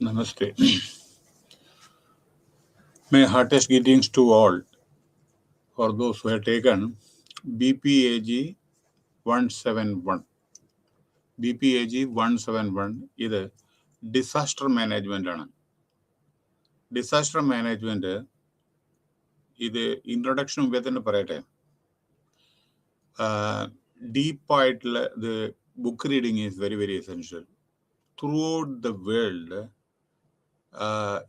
Namaste. My heartiest greetings to all for those who have taken BPAG 171. BPAG 171 ഇത് disaster management ആണ്. Disaster management ഇത് introduction മുമ്പേ തന്നെ പറയട്ടെ. ഡീപ്പായിട്ടുള്ള ഇത് book reading is very very essential. Through out the world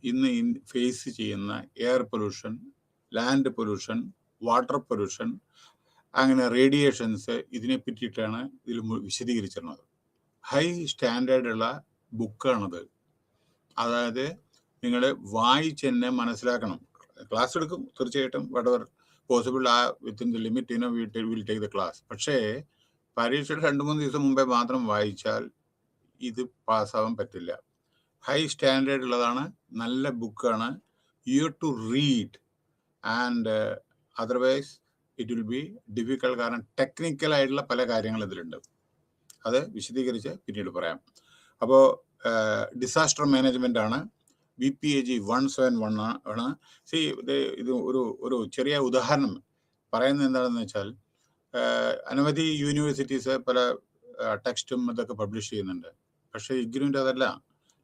ഇന്ന് face ചെയ്യുന്ന air pollution, land pollution, water pollution, അങ്ങനെ റേഡിയേഷൻസ്, ഇതിനെ പറ്റിയിട്ടാണ് ഇതിൽ വിശദീകരിച്ചിരുന്നത്. ഹൈ സ്റ്റാൻഡേർഡുള്ള ബുക്കാണത്. അതായത് നിങ്ങൾ വായിച്ചെന്നെ മനസ്സിലാക്കണം. ക്ലാസ് എടുക്കും തീർച്ചയായിട്ടും, whatever possible within the limit will take the class. പക്ഷേ പരീക്ഷയുടെ 2-3 ദിവസം മുമ്പേ മാത്രം വായിച്ചാൽ ഇത് പാസ്സാവാൻ പറ്റില്ല. ഹൈ സ്റ്റാൻഡേർഡ് ഉള്ളതാണ്, നല്ല ബുക്കാണ്. You to read and otherwise it will be difficult. കാരണം ടെക്നിക്കലായിട്ടുള്ള പല കാര്യങ്ങൾ ഇതിലുണ്ട്. അത് വിശദീകരിച്ച് പിന്നീട് പറയാം. അപ്പോൾ ഡിസാസ്റ്റർ മാനേജ്മെന്റ് ആണ്, BPAG 171 ആണ്. ഇത് ഒരു ചെറിയ ഉദാഹരണം പറയുന്നത് എന്താണെന്ന് വെച്ചാൽ, അനവധി യൂണിവേഴ്സിറ്റീസ് പല ടെക്സ്റ്റും ഇതൊക്കെ പബ്ലിഷ് ചെയ്യുന്നുണ്ട്. പക്ഷേ ഇഗ്നോന്റെ അതല്ല,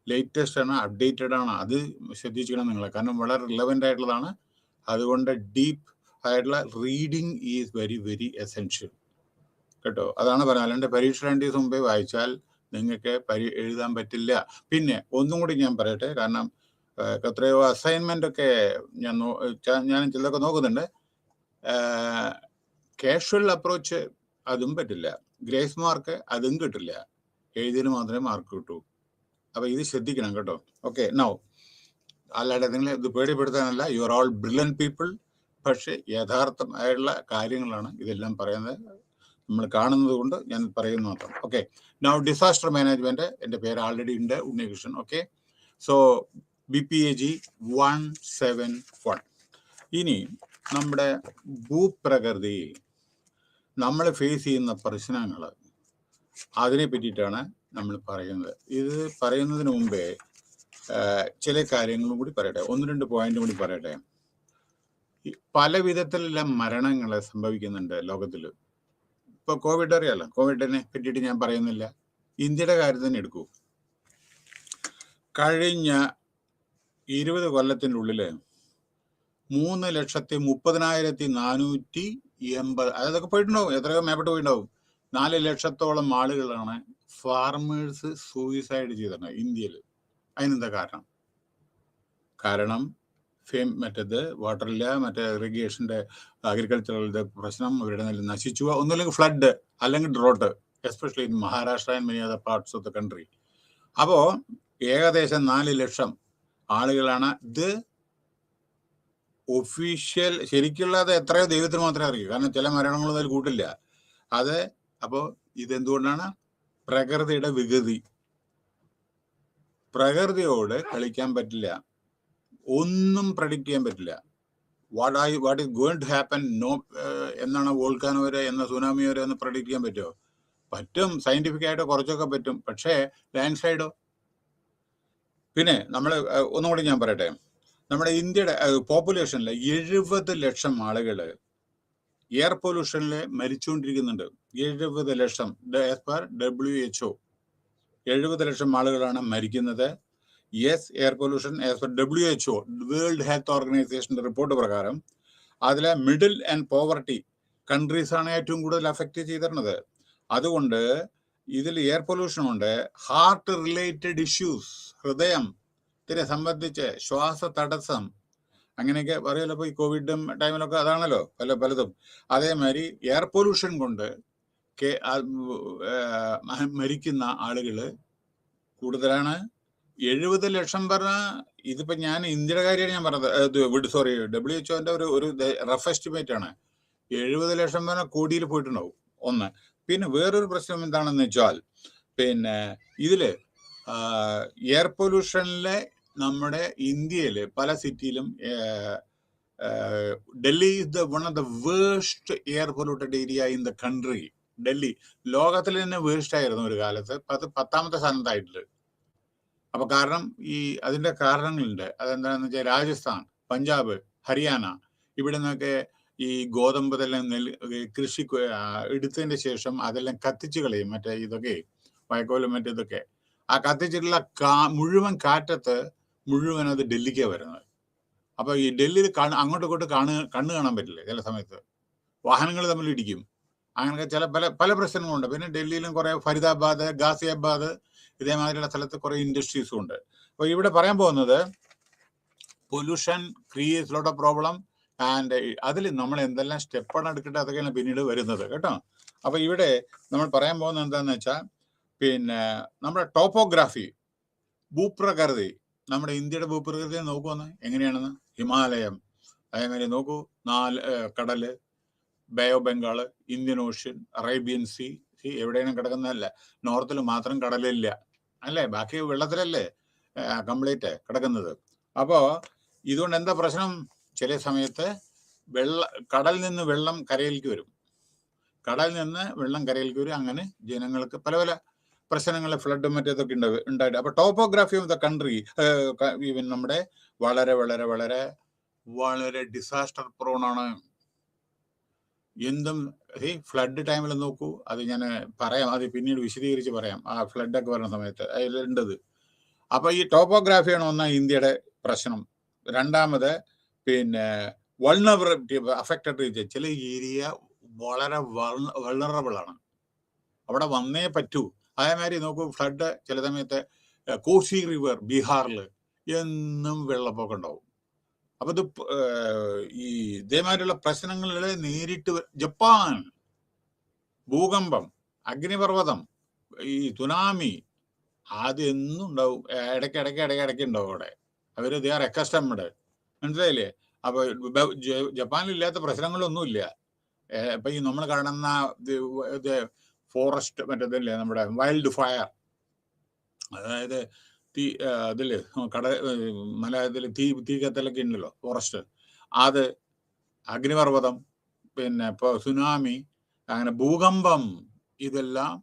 ലേറ്റസ്റ്റ് ആണ്, അപ്ഡേറ്റഡ് ആണ്. അത് ശ്രദ്ധിക്കണം നിങ്ങൾ, കാരണം വളരെ റിലവൻ്റ് ആയിട്ടുള്ളതാണ്. അതുകൊണ്ട് ഡീപ്പ് ആയിട്ടുള്ള reading is very very essential കേട്ടോ. അതാണ് പറയുന്നത്. അല്ലാണ്ട് പരീക്ഷ 2 ദിവസം മുമ്പേ വായിച്ചാൽ നിങ്ങൾക്ക് എഴുതാൻ പറ്റില്ല. പിന്നെ ഒന്നും കൂടി ഞാൻ പറയട്ടെ, കാരണം എത്രയോ അസൈൻമെന്റ് ഒക്കെ ഞാൻ ചിലതൊക്കെ നോക്കുന്നുണ്ട്. കാഷ്വൽ അപ്രോച്ച് അതും പറ്റില്ല, ഗ്രേസ് മാർക്ക് അതും കിട്ടില്ല, എഴുതിയതിന് മാത്രമേ മാർക്ക് കിട്ടൂ. അപ്പൊ ഇത് ശ്രദ്ധിക്കണം കേട്ടോ. ഓക്കെ, നൗ അല്ലാതെ നിങ്ങൾ ഇത് പേടിപ്പെടുത്താനല്ല, you are all brilliant people. പക്ഷെ യഥാർത്ഥമായുള്ള കാര്യങ്ങളാണ് ഇതെല്ലാം പറയുന്നത്, നമ്മൾ കാണുന്നത് കൊണ്ട് ഞാൻ പറയുന്നു മാത്രം. ഓക്കെ, നൗ ഡിസാസ്റ്റർ മാനേജ്മെന്റ്, എൻ്റെ പേര് ആൾറെഡി ഉണ്ട്, ഉണ്ണികൃഷ്ണൻ. Okay, so BPAG 171. ഇനി നമ്മുടെ ഭൂപ്രകൃതി, നമ്മൾ ഫേസ് ചെയ്യുന്ന പ്രശ്നങ്ങൾ, അതിനെ പറ്റിയിട്ടാണ് നമ്മൾ പറയുന്നത്. ഇത് പറയുന്നതിന് മുമ്പേ ചില കാര്യങ്ങളും കൂടി പറയട്ടെ, 1-2 പോയിന്റ് കൂടി പറയട്ടെ. പല വിധത്തിലുള്ള മരണങ്ങൾ സംഭവിക്കുന്നുണ്ട് ലോകത്തിൽ. ഇപ്പൊ കോവിഡ് അറിയാലോ, കോവിഡിനെ പറ്റിയിട്ട് ഞാൻ പറയുന്നില്ല. ഇന്ത്യയുടെ കാര്യം തന്നെ എടുക്കൂ. കഴിഞ്ഞ 20 കൊല്ലത്തിൻ്റെ ഉള്ളിൽ 3,30,480, അതൊക്കെ പോയിട്ടുണ്ടാവും, എത്രയോ മേപ്പെട്ട് പോയിട്ടുണ്ടാവും. 4 ലക്ഷത്തോളം ആളുകളാണ് ഫാർമേഴ്സ് സൂയിസൈഡ് ചെയ്തിട്ടുണ്ട് ഇന്ത്യയിൽ. അതിനെന്താ കാരണം മറ്റേത് വാട്ടറില്ല, മറ്റേ ഇറിഗേഷൻ്റെ അഗ്രികൾച്ചറലിൻ്റെ പ്രശ്നം അവരുടെ നില നശിച്ചു. ഒന്നുമില്ലെങ്കിൽ ഫ്ലഡ്, അല്ലെങ്കിൽ drought, especially in Maharashtra and many other parts of the country. അപ്പോൾ ഏകദേശം 4 ലക്ഷം ആളുകളാണ്. ഇത് ഒഫീഷ്യൽ, ശരിക്കുള്ളത് എത്രയോ ദൈവത്തിന് മാത്രമേ അറിയൂ, കാരണം ചില മരണങ്ങളൊന്നും അതിൽ കൂട്ടില്ല. അത് അപ്പോൾ ഇതെന്തുകൊണ്ടാണ്? പ്രകൃതിയുടെ വികൃതി. പ്രകൃതിയോട് കളിക്കാൻ പറ്റില്ല, ഒന്നും പ്രഡിക്റ്റ് ചെയ്യാൻ പറ്റില്ല. What is going to happen, എന്നാണ് വോൾക്കാനോ വരെ, എന്ന സുനാമി വരെ ഒന്ന് പ്രഡിക്റ്റ് ചെയ്യാൻ പറ്റുമോ? പറ്റും, സയന്റിഫിക് ആയിട്ട് കുറച്ചൊക്കെ പറ്റും. പക്ഷേ ലാൻഡ് സ്ലൈഡോ? പിന്നെ നമ്മൾ ഒന്നുകൂടി ഞാൻ പറയട്ടെ, നമ്മുടെ ഇന്ത്യയുടെ പോപ്പുലേഷനിൽ 70 ലക്ഷം ആളുകൾ എയർ പൊല്യൂഷനിൽ മരിച്ചുകൊണ്ടിരിക്കുന്നുണ്ട്. 70 lakh as per WHO. 70 lakh ആളുകളാണ് മരിക്കുന്നത്. Yes, air pollution as per WHO, world health ഓർഗനൈസേഷൻ്റെ റിപ്പോർട്ട് പ്രകാരം അതിലെ മിഡിൽ ആൻഡ് പോവർട്ടി കൺട്രീസ് ആണ് ഏറ്റവും കൂടുതൽ അഫക്റ്റ് ചെയ്തിരുന്നത്. അതുകൊണ്ട് ഇതിൽ എയർ പൊല്യൂഷൻ ഉണ്ട്, ഹാർട്ട് റിലേറ്റഡ് ഇഷ്യൂസ്, ഹൃദയത്തിനെ സംബന്ധിച്ച്, ശ്വാസ തടസ്സം, അങ്ങനെയൊക്കെ പറയുമല്ലോ. ഇപ്പോൾ ഈ കോവിഡ് ടൈമിലൊക്കെ അതാണല്ലോ പലതും. അതേമാതിരി എയർ പൊല്യൂഷൻ കൊണ്ട് മരിക്കുന്ന ആളുകൾ കൂടുതലാണ്. 70 ലക്ഷം പറഞ്ഞാൽ, ഇതിപ്പോൾ ഞാൻ ഇന്ത്യയുടെ കാര്യമാണ് ഞാൻ പറഞ്ഞത്, സോറി, WHO ഒരു റഫ് എസ്റ്റിമേറ്റ് ആണ്. 70 ലക്ഷം പറഞ്ഞാൽ കോടിയിൽ പോയിട്ടുണ്ടാവും. ഒന്ന്. പിന്നെ വേറൊരു പ്രശ്നം എന്താണെന്ന് വെച്ചാൽ, പിന്നെ ഇതില് എയർ പൊല്യൂഷനിലെ നമ്മുടെ ഇന്ത്യയിൽ പല സിറ്റിയിലും, Delhi is one of the worst air polluted area in the country. Delhi ലോകത്തിൽ തന്നെ വേഴ്സ്റ്റ് ആയിരുന്നു ഒരു കാലത്ത്, 10ാമത്തെ സ്ഥാനത്തായിട്ടുണ്ട്. അപ്പൊ കാരണം അതിന്റെ കാരണങ്ങളുണ്ട്. അതെന്താണെന്ന് വെച്ചാൽ രാജസ്ഥാൻ, പഞ്ചാബ്, ഹരിയാന ഇവിടെ നിന്നൊക്കെ ഈ ഗോതമ്പ് ഇതെല്ലാം കൃഷി എടുത്തതിന്റെ ശേഷം അതെല്ലാം കത്തിച്ചു കളയും. മറ്റേ ഇതൊക്കെ വൈക്കോലും മറ്റേതൊക്കെ ആ കത്തിച്ചിട്ടുള്ള മുഴുവൻ കാറ്റത്ത് മുഴുവൻ അത് ഡൽഹിക്കാണ് വരുന്നത്. അപ്പൊ ഈ ഡൽഹിയിൽ അങ്ങോട്ടും ഇങ്ങോട്ടും കണ്ണു കാണാൻ പറ്റില്ല. ചില സമയത്ത് വാഹനങ്ങൾ തമ്മിൽ ഇടിക്കും. അങ്ങനെയൊക്കെ ചില പല പ്രശ്നങ്ങളുണ്ട്. പിന്നെ ഡൽഹിയിലും കുറെ ഫരീദാബാദ്, ഗാസിയാബാദ് ഇതേമാതിരിയുള്ള സ്ഥലത്ത് കുറെ ഇൻഡസ്ട്രീസും ഉണ്ട്. അപ്പൊ ഇവിടെ പറയാൻ പോകുന്നത് pollution creates lot of problem and അതിൽ നമ്മൾ എന്തെല്ലാം സ്റ്റെപ്പാണ് എടുക്കേണ്ടത് അതൊക്കെയാണ് പിന്നീട് വരുന്നത് കേട്ടോ. അപ്പൊ ഇവിടെ നമ്മൾ പറയാൻ പോകുന്നത് എന്താണെന്ന് വെച്ചാൽ പിന്നെ നമ്മുടെ ടോപ്പോഗ്രാഫി, ഭൂപ്രകൃതി, നമ്മുടെ ഇന്ത്യയുടെ ഭൂപ്രകൃതി നോക്കുമെന്ന് എങ്ങനെയാണെന്ന്. ഹിമാലയം, അതേമാതിരി നോക്കൂ, 4 കടല്, Bay of Bengal, Indian Ocean, Arabian Sea എവിടെയാണ് കിടക്കുന്നതല്ല. നോർത്തിൽ മാത്രം കടലില്ല അല്ലേ, ബാക്കി വെള്ളത്തിലല്ലേ കംപ്ലീറ്റ് കിടക്കുന്നത്. അപ്പോൾ ഇതുകൊണ്ട് എന്താ പ്രശ്നം? ചില സമയത്ത് കടലിൽ നിന്ന് വെള്ളം കരയിലേക്ക് വരും, കടലിൽ നിന്ന് വെള്ളം കരയിലേക്ക് വരും. അങ്ങനെ ജനങ്ങൾക്ക് പല പല പ്രശ്നങ്ങൾ, ഫ്ലഡും മറ്റേതൊക്കെ ഉണ്ടായിട്ട്. അപ്പൊ topography of the country even നമ്മുടെ വളരെ വളരെ വളരെ വളരെ ഡിസാസ്റ്റർ പ്രോൺ ആണ്. എന്തും ഫ്ലഡ് ടൈമിൽ നോക്കൂ, അത് ഞാൻ പറയാം, അത് പിന്നീട് വിശദീകരിച്ച് പറയാം. ആ ഫ്ലഡൊക്കെ വരുന്ന സമയത്ത് അതിലുണ്ടത്. അപ്പൊ ഈ ടോപ്പോഗ്രാഫിയാണ് ഒന്നാം ഇന്ത്യയുടെ പ്രശ്നം. രണ്ടാമത് പിന്നെ വൾണറബിലിറ്റി, അഫക്റ്റഡ് റീജിയൻ. ചില ഏരിയ വളരെ വൾണറബിൾ ആണ്, അവിടെ വന്നേ പറ്റൂ. അതേമാതിരി നോക്കൂ, ഫ്ലഡ് ചില സമയത്ത് കോസി റിവർ ബീഹാറിൽ എന്നും വെള്ളപ്പൊക്കം ഉണ്ടാവും. അപ്പൊ ഇത് ഇതേമാതിരിയുള്ള പ്രശ്നങ്ങളിൽ നേരിട്ട് ജപ്പാൻ ഭൂകമ്പം, അഗ്നിപർവ്വതം, ഈ സുനാമി, അതെന്നും ഉണ്ടാവും. ഇടയ്ക്കിടയ്ക്ക് ഉണ്ടാവും അവിടെ. അവര് ദേ ആർ അക്കസ്റ്റംഡ്, മനസ്സിലായില്ലേ? അപ്പൊ ജപ്പാനിലില്ലാത്ത പ്രശ്നങ്ങളൊന്നുമില്ല. ഇപ്പൊ ഈ നമ്മൾ കാണുന്ന ഇത് ഫോറസ്റ്റ് മറ്റേതല്ലേ, നമ്മുടെ വൈൽഡ് ഫയർ, അതായത് ഇതില് മലയാളത്തിൽ തീ കത്തലൊക്കെ ഉണ്ടല്ലോ, ഫോറസ്റ്റ്, അത്, അഗ്നിപർവ്വതം, പിന്നെ ഇപ്പൊ സുനാമി, അങ്ങനെ ഭൂകമ്പം, ഇതെല്ലാം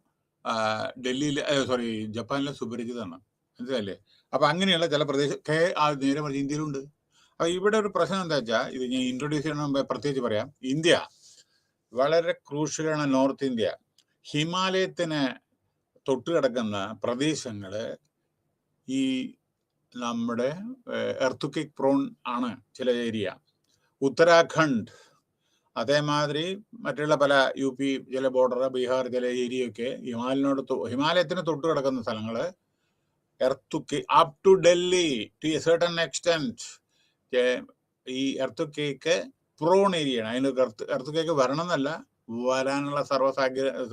ജപ്പാനിലെ സുപരിചിതമാണ്, മനസ്സിലല്ലേ? അപ്പൊ അങ്ങനെയുള്ള ചില പ്രദേശം നേരെ മറിച്ച് ഇന്ത്യയിലുണ്ട്. അപ്പൊ ഇവിടെ ഒരു പ്രശ്നം എന്താ വെച്ചാൽ, ഇത് ഞാൻ ഇൻട്രൊഡ്യൂസ് ചെയ്യണ മുമ്പ് പ്രത്യേകിച്ച് പറയാം, ഇന്ത്യ വളരെ ക്രൂഷ്യലാണ്. നോർത്ത് ഇന്ത്യ, ഹിമാലയത്തിന് തൊട്ട് കിടക്കുന്ന പ്രദേശങ്ങള് ഈ നമ്മുടെ എർത്തുക്വേക്ക് പ്രോൺ ആണ് ചില ഏരിയ. ഉത്തരാഖണ്ഡ്, അതേമാതിരി മറ്റുള്ള പല UP ചില ബോർഡർ, ബീഹാർ ചില ഏരിയയൊക്കെ ഹിമാലയത്തിന് തൊട്ട് കിടക്കുന്ന സ്ഥലങ്ങള് earthquake up to Delhi to a certain extent ഈ എർത്തുക്വേക്ക് പ്രോൺ ഏരിയയാണ്. അതിന് എർത്തുക്വേക്ക് വരണം എന്നല്ല, വരാനുള്ള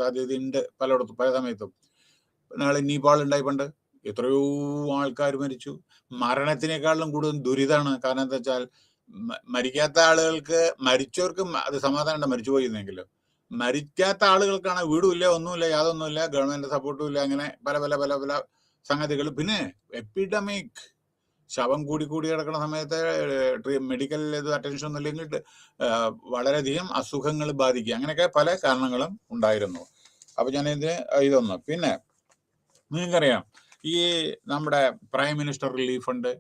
സാധ്യതയുണ്ട് പലയിടത്തും പല സമയത്തും. നാളെ നേപ്പാൾ ഉണ്ടായി പണ്ട്, എത്രയോ ആൾക്കാർ മരിച്ചു. മരണത്തിനേക്കാളും കൂടുതൽ ദുരിതമാണ്. കാരണം എന്താ വെച്ചാൽ മരിക്കാത്ത ആളുകൾക്ക്, മരിച്ചവർക്ക് അത് സമാധാനം മരിച്ചു പോയിരുന്നെങ്കിലും, മരിക്കാത്ത ആളുകൾക്കാണ് വീടുമില്ല, ഒന്നുമില്ല, യാതൊന്നുമില്ല, ഗവൺമെന്റ് സപ്പോർട്ടും ഇല്ല, അങ്ങനെ പല പല പല പല സംഗതികൾ. പിന്നെ എപ്പിഡമിക്, ശവം കൂടി കിടക്കുന്ന സമയത്ത് മെഡിക്കൽ അറ്റൻഷൻ ഒന്നും ഇല്ലെങ്കിൽ വളരെയധികം അസുഖങ്ങൾ ബാധിക്കുക, അങ്ങനെയൊക്കെ പല കാരണങ്ങളും ഉണ്ടായിരുന്നു. അപ്പൊ ഇതൊന്ന്. പിന്നെ നിങ്ങൾക്കറിയാം, ഈ നമ്മുടെ prime minister relief fund,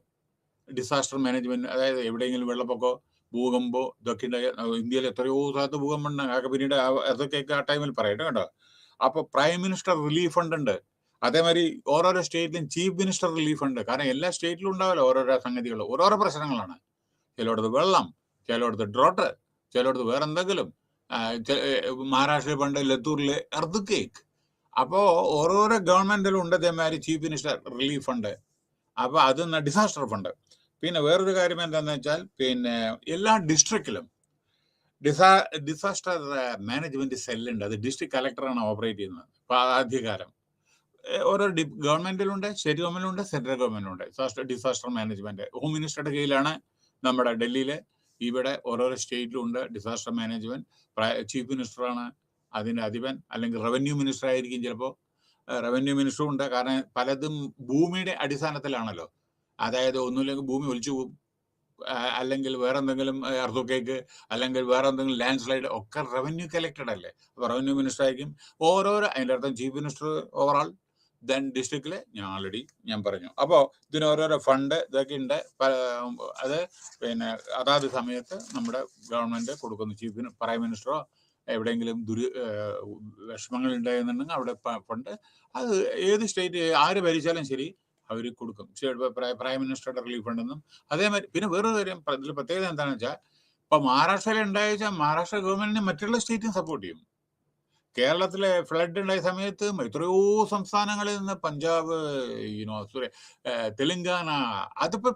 disaster management, അതായത് എവിടെയെങ്കിലും വെള്ളപ്പൊക്കോ ഭൂകമ്പോ ഇതൊക്കെ ഉണ്ടായ, ഇന്ത്യയിൽ എത്രയോ സ്ഥലത്ത് ഭൂകമ്പം ഉണ്ട്, അതൊക്കെ പിന്നീട് അതൊക്കെ ആ ടൈമിൽ പറയട്ടെ കേട്ടോ. അപ്പൊ പ്രൈം മിനിസ്റ്റർ റിലീഫ് ഫണ്ട് ഉണ്ട്. അതേമാതിരി ഓരോരോ സ്റ്റേറ്റിലും ചീഫ് മിനിസ്റ്റർ റിലീഫ് ഫണ്ട്. കാരണം എല്ലാ സ്റ്റേറ്റിലും ഉണ്ടാവല്ലോ ഓരോരോ സംഗതികൾ, ഓരോരോ പ്രശ്നങ്ങളാണ്. ചിലയിടത്ത് വെള്ളം, ചിലയിടത്ത് ഡ്രോട്ട്, ചിലയിടത്ത് വേറെ എന്തെങ്കിലും. മഹാരാഷ്ട്രയിൽ പണ്ട് ലത്തൂരില് എർത്തുക്വേക്ക്. അപ്പോ ഓരോരോ ഗവൺമെന്റിലും ഉണ്ട് ഇതേമാതിരി ചീഫ് മിനിസ്റ്റർ റിലീഫ് ഫണ്ട്. അപ്പൊ അത് ഡിസാസ്റ്റർ ഫണ്ട്. പിന്നെ വേറൊരു കാര്യം എന്താന്ന് വെച്ചാൽ, പിന്നെ എല്ലാ ഡിസ്ട്രിക്റ്റിലും ഡിസാസ്റ്റർ മാനേജ്മെന്റ് സെല്ലുണ്ട്. അത് ഡിസ്ട്രിക്ട് കളക്ടറാണ് ഓപ്പറേറ്റ് ചെയ്യുന്നത്. അപ്പൊ അധികാരം ഓരോ ഗവൺമെന്റിലുണ്ട്, സ്റ്റേറ്റ് ഗവൺമെന്റിലുണ്ട്, സെൻട്രൽ ഗവൺമെന്റിലുണ്ട്. ഡിസാസ്റ്റർ മാനേജ്മെന്റ് ഹോം മിനിസ്റ്ററുടെ കീഴിലാണ്. നമ്മുടെ ഡൽഹിയില്, ഇവിടെ ഓരോരോ സ്റ്റേറ്റിലും ഉണ്ട് ഡിസാസ്റ്റർ മാനേജ്മെന്റ്. ചീഫ് മിനിസ്റ്ററാണ് അതിന്റെ അധിപൻ, അല്ലെങ്കിൽ റവന്യൂ മിനിസ്റ്റർ ആയിരിക്കും ചിലപ്പോൾ. റവന്യൂ മിനിസ്റ്ററും ഉണ്ട്. കാരണം പലതും ഭൂമിയുടെ അടിസ്ഥാനത്തിലാണല്ലോ. അതായത് ഒന്നുമില്ലെങ്കിൽ ഭൂമി ഒലിച്ചു പോകും, അല്ലെങ്കിൽ വേറെ എന്തെങ്കിലും എർത്തുക്വേക്ക്, അല്ലെങ്കിൽ വേറെ എന്തെങ്കിലും ലാൻഡ് സ്ലൈഡ്, ഒക്കെ റവന്യൂ കളക്റ്റഡ് അല്ലേ. അപ്പൊ റവന്യൂ മിനിസ്റ്റർ ആയിരിക്കും ഓരോരോ. അതിൻ്റെ അർത്ഥം ചീഫ് മിനിസ്റ്റർ ഓവറാൾ, ദെൻ ഡിസ്ട്രിക്റ്റിൽ ഞാൻ ഓൾറെഡി ഞാൻ പറഞ്ഞു. അപ്പോൾ ഇതിന് ഓരോരോ ഫണ്ട് ഇതൊക്കെ ഉണ്ട്. അത് പിന്നെ അതാത് സമയത്ത് നമ്മുടെ ഗവൺമെൻറ് കൊടുക്കുന്നു. ചീഫിന് പ്രൈം മിനിസ്റ്ററോ എവിടെയെങ്കിലും വിഷമങ്ങൾ ഉണ്ടായെന്നുണ്ടെങ്കിൽ അവിടെ ഫണ്ട് അത് ഏത് സ്റ്റേറ്റ് ആര് ഭരിച്ചാലും ശരി അവർ കൊടുക്കും. പ്രൈം മിനിസ്റ്ററുടെ റിലീഫ് ഫണ്ടെന്നും അതേമാതിരി. പിന്നെ വേറൊരു കാര്യം ഇതിൽ പ്രത്യേകത എന്താണെന്ന് വെച്ചാൽ ഇപ്പം മഹാരാഷ്ട്രയിൽ ഉണ്ടായ വെച്ചാൽ മഹാരാഷ്ട്ര ഗവൺമെന്റിനെ മറ്റുള്ള സ്റ്റേറ്റും സപ്പോർട്ട് ചെയ്യും. കേരളത്തിലെ ഫ്ലഡ് ഉണ്ടായ സമയത്ത് എത്രയോ സംസ്ഥാനങ്ങളിൽ നിന്ന് പഞ്ചാബ്, തെലുങ്കാന, അതിപ്പോ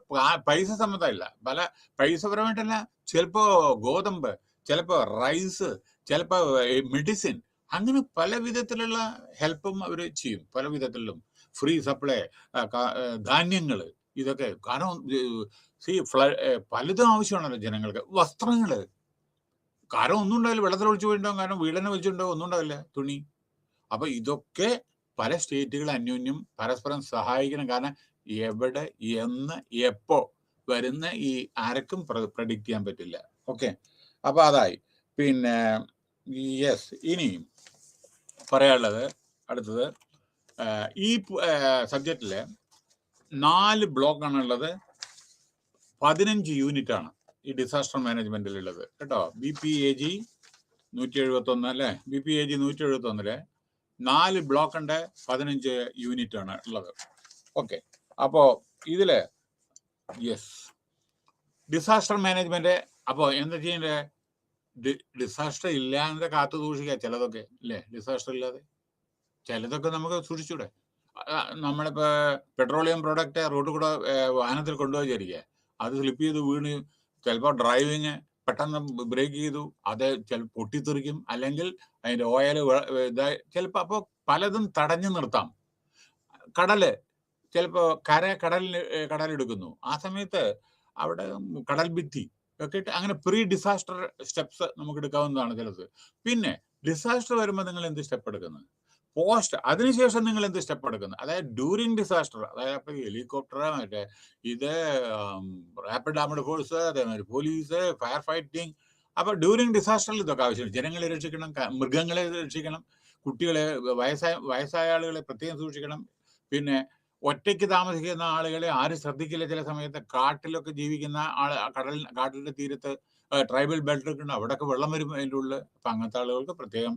പൈസ സംബന്ധമില്ല, പല പൈസപരമായിട്ടല്ല, ചിലപ്പോ ഗോതമ്പ്, ചിലപ്പോ റൈസ്, ചിലപ്പോ മെഡിസിൻ, അങ്ങനെ പല വിധത്തിലുള്ള ഹെൽപ്പും അവർ ചെയ്യും. പല വിധത്തിലും ഫ്രീ സപ്ലൈ, ധാന്യങ്ങൾ, ഇതൊക്കെ. കാരണം പലതും ആവശ്യമാണല്ലോ ജനങ്ങൾക്ക്. വസ്ത്രങ്ങള്, കാരണം ഒന്നും ഉണ്ടാവില്ല, വെള്ളത്തിൽ ഒളിച്ചു പോയിട്ടുണ്ടാവും, കാരണം വീടനെ വലിച്ചിട്ടുണ്ടാവും, ഒന്നും ഉണ്ടാവില്ല, തുണി. അപ്പൊ ഇതൊക്കെ പല സ്റ്റേറ്റുകൾ അന്യോന്യം പരസ്പരം സഹായിക്കണം. കാരണം എവിടെ, എന്ന്, എപ്പോ വരുന്ന ഈ ആർക്കും പ്രഡിക്റ്റ് ചെയ്യാൻ പറ്റില്ല. ഓക്കെ, അപ്പൊ അതായി. പിന്നെ യെസ്, ഇനി പറയാനുള്ളത് അടുത്തത്, ഈ സബ്ജക്റ്റില് 4 ബ്ലോക്കാണ് ഉള്ളത്. 15 യൂണിറ്റ് ആണ് ഈ ഡിസാസ്റ്റർ മാനേജ്മെന്റിലുള്ളത് കേട്ടോ. BPAG 171 അല്ലേ, BPAG 171 4 ബ്ലോക്കിന്റെ 15 യൂണിറ്റ് ആണ് ഉള്ളത്. ഓക്കെ, അപ്പോ ഇതില് യെസ് ഡിസാസ്റ്റർ മാനേജ്മെന്റ്. അപ്പോ എന്താ ചെയ്യണ്ടേ? ഡിസാസ്റ്റർ ഇല്ലാതെ കാത്തു സൂക്ഷിക്കുക ചിലതൊക്കെ, അല്ലേ? ഡിസാസ്റ്റർ ഇല്ലാതെ ചിലതൊക്കെ നമുക്ക് സൂക്ഷിച്ചൂടെ? നമ്മളിപ്പോ പെട്രോളിയം പ്രോഡക്റ്റ് റോഡിൽ കൂടെ വാഹനത്തിൽ കൊണ്ടുപോയി വിചാരിക്കുക, അത് സ്ലിപ്പ് ചെയ്ത് വീണ് ചിലപ്പോൾ ഡ്രൈവിങ് പെട്ടെന്ന് ബ്രേക്ക് ചെയ്തു, അത് ചിലപ്പോൾ പൊട്ടിത്തെറിക്കും, അല്ലെങ്കിൽ അതിന്റെ ഓയിൽ ചിലപ്പോൾ. അപ്പോൾ പലതും തടഞ്ഞു നിർത്താം. കടല് ചിലപ്പോൾ കടലെടുക്കുന്നു, ആ സമയത്ത് അവിടെ കടൽ ഭിത്തി ഒക്കെ ഇട്ട് അങ്ങനെ പ്രീ ഡിസാസ്റ്റർ സ്റ്റെപ്സ് നമുക്ക് എടുക്കാവുന്നതാണ് ചിലത്. പിന്നെ ഡിസാസ്റ്റർ വരുമ്പോൾ നിങ്ങൾ എന്ത് സ്റ്റെപ്പ് എടുക്കുന്നത്? പോസ്റ്റ്, അതിനുശേഷം നിങ്ങൾ എന്ത് സ്റ്റെപ്പ് എടുക്കുന്നത്? അതായത് ഡ്യൂറിങ് ഡിസാസ്റ്റർ, അതായത് ഹെലികോപ്റ്റർ, മറ്റേ ഇത് റാപ്പിഡ് ആർമഡ് ഫോഴ്സ്, അതേമാതിരി പോലീസ്, ഫയർ ഫൈറ്റിംഗ്. അപ്പൊ ഡ്യൂറിങ് ഡിസാസ്റ്ററിൽ ഇതൊക്കെ ആവശ്യമാണ്. ജനങ്ങളെ രക്ഷിക്കണം, മൃഗങ്ങളെ രക്ഷിക്കണം, കുട്ടികളെ, വയസ്സായ ആളുകളെ പ്രത്യേകം സൂക്ഷിക്കണം. പിന്നെ ഒറ്റയ്ക്ക് താമസിക്കുന്ന ആളുകളെ ആരും ശ്രദ്ധിക്കില്ല. ചില സമയത്ത് കാട്ടിലൊക്കെ ജീവിക്കുന്ന കാട്ടിന്റെ തീരത്ത് ട്രൈബൽ ബെൽറ്റ് ഒക്കെ ഉണ്ട്, അവിടെയൊക്കെ വെള്ളം വരും അതിൻ്റെ ഉള്ളിൽ. അപ്പൊ അങ്ങനത്തെ ആളുകൾക്ക് പ്രത്യേകം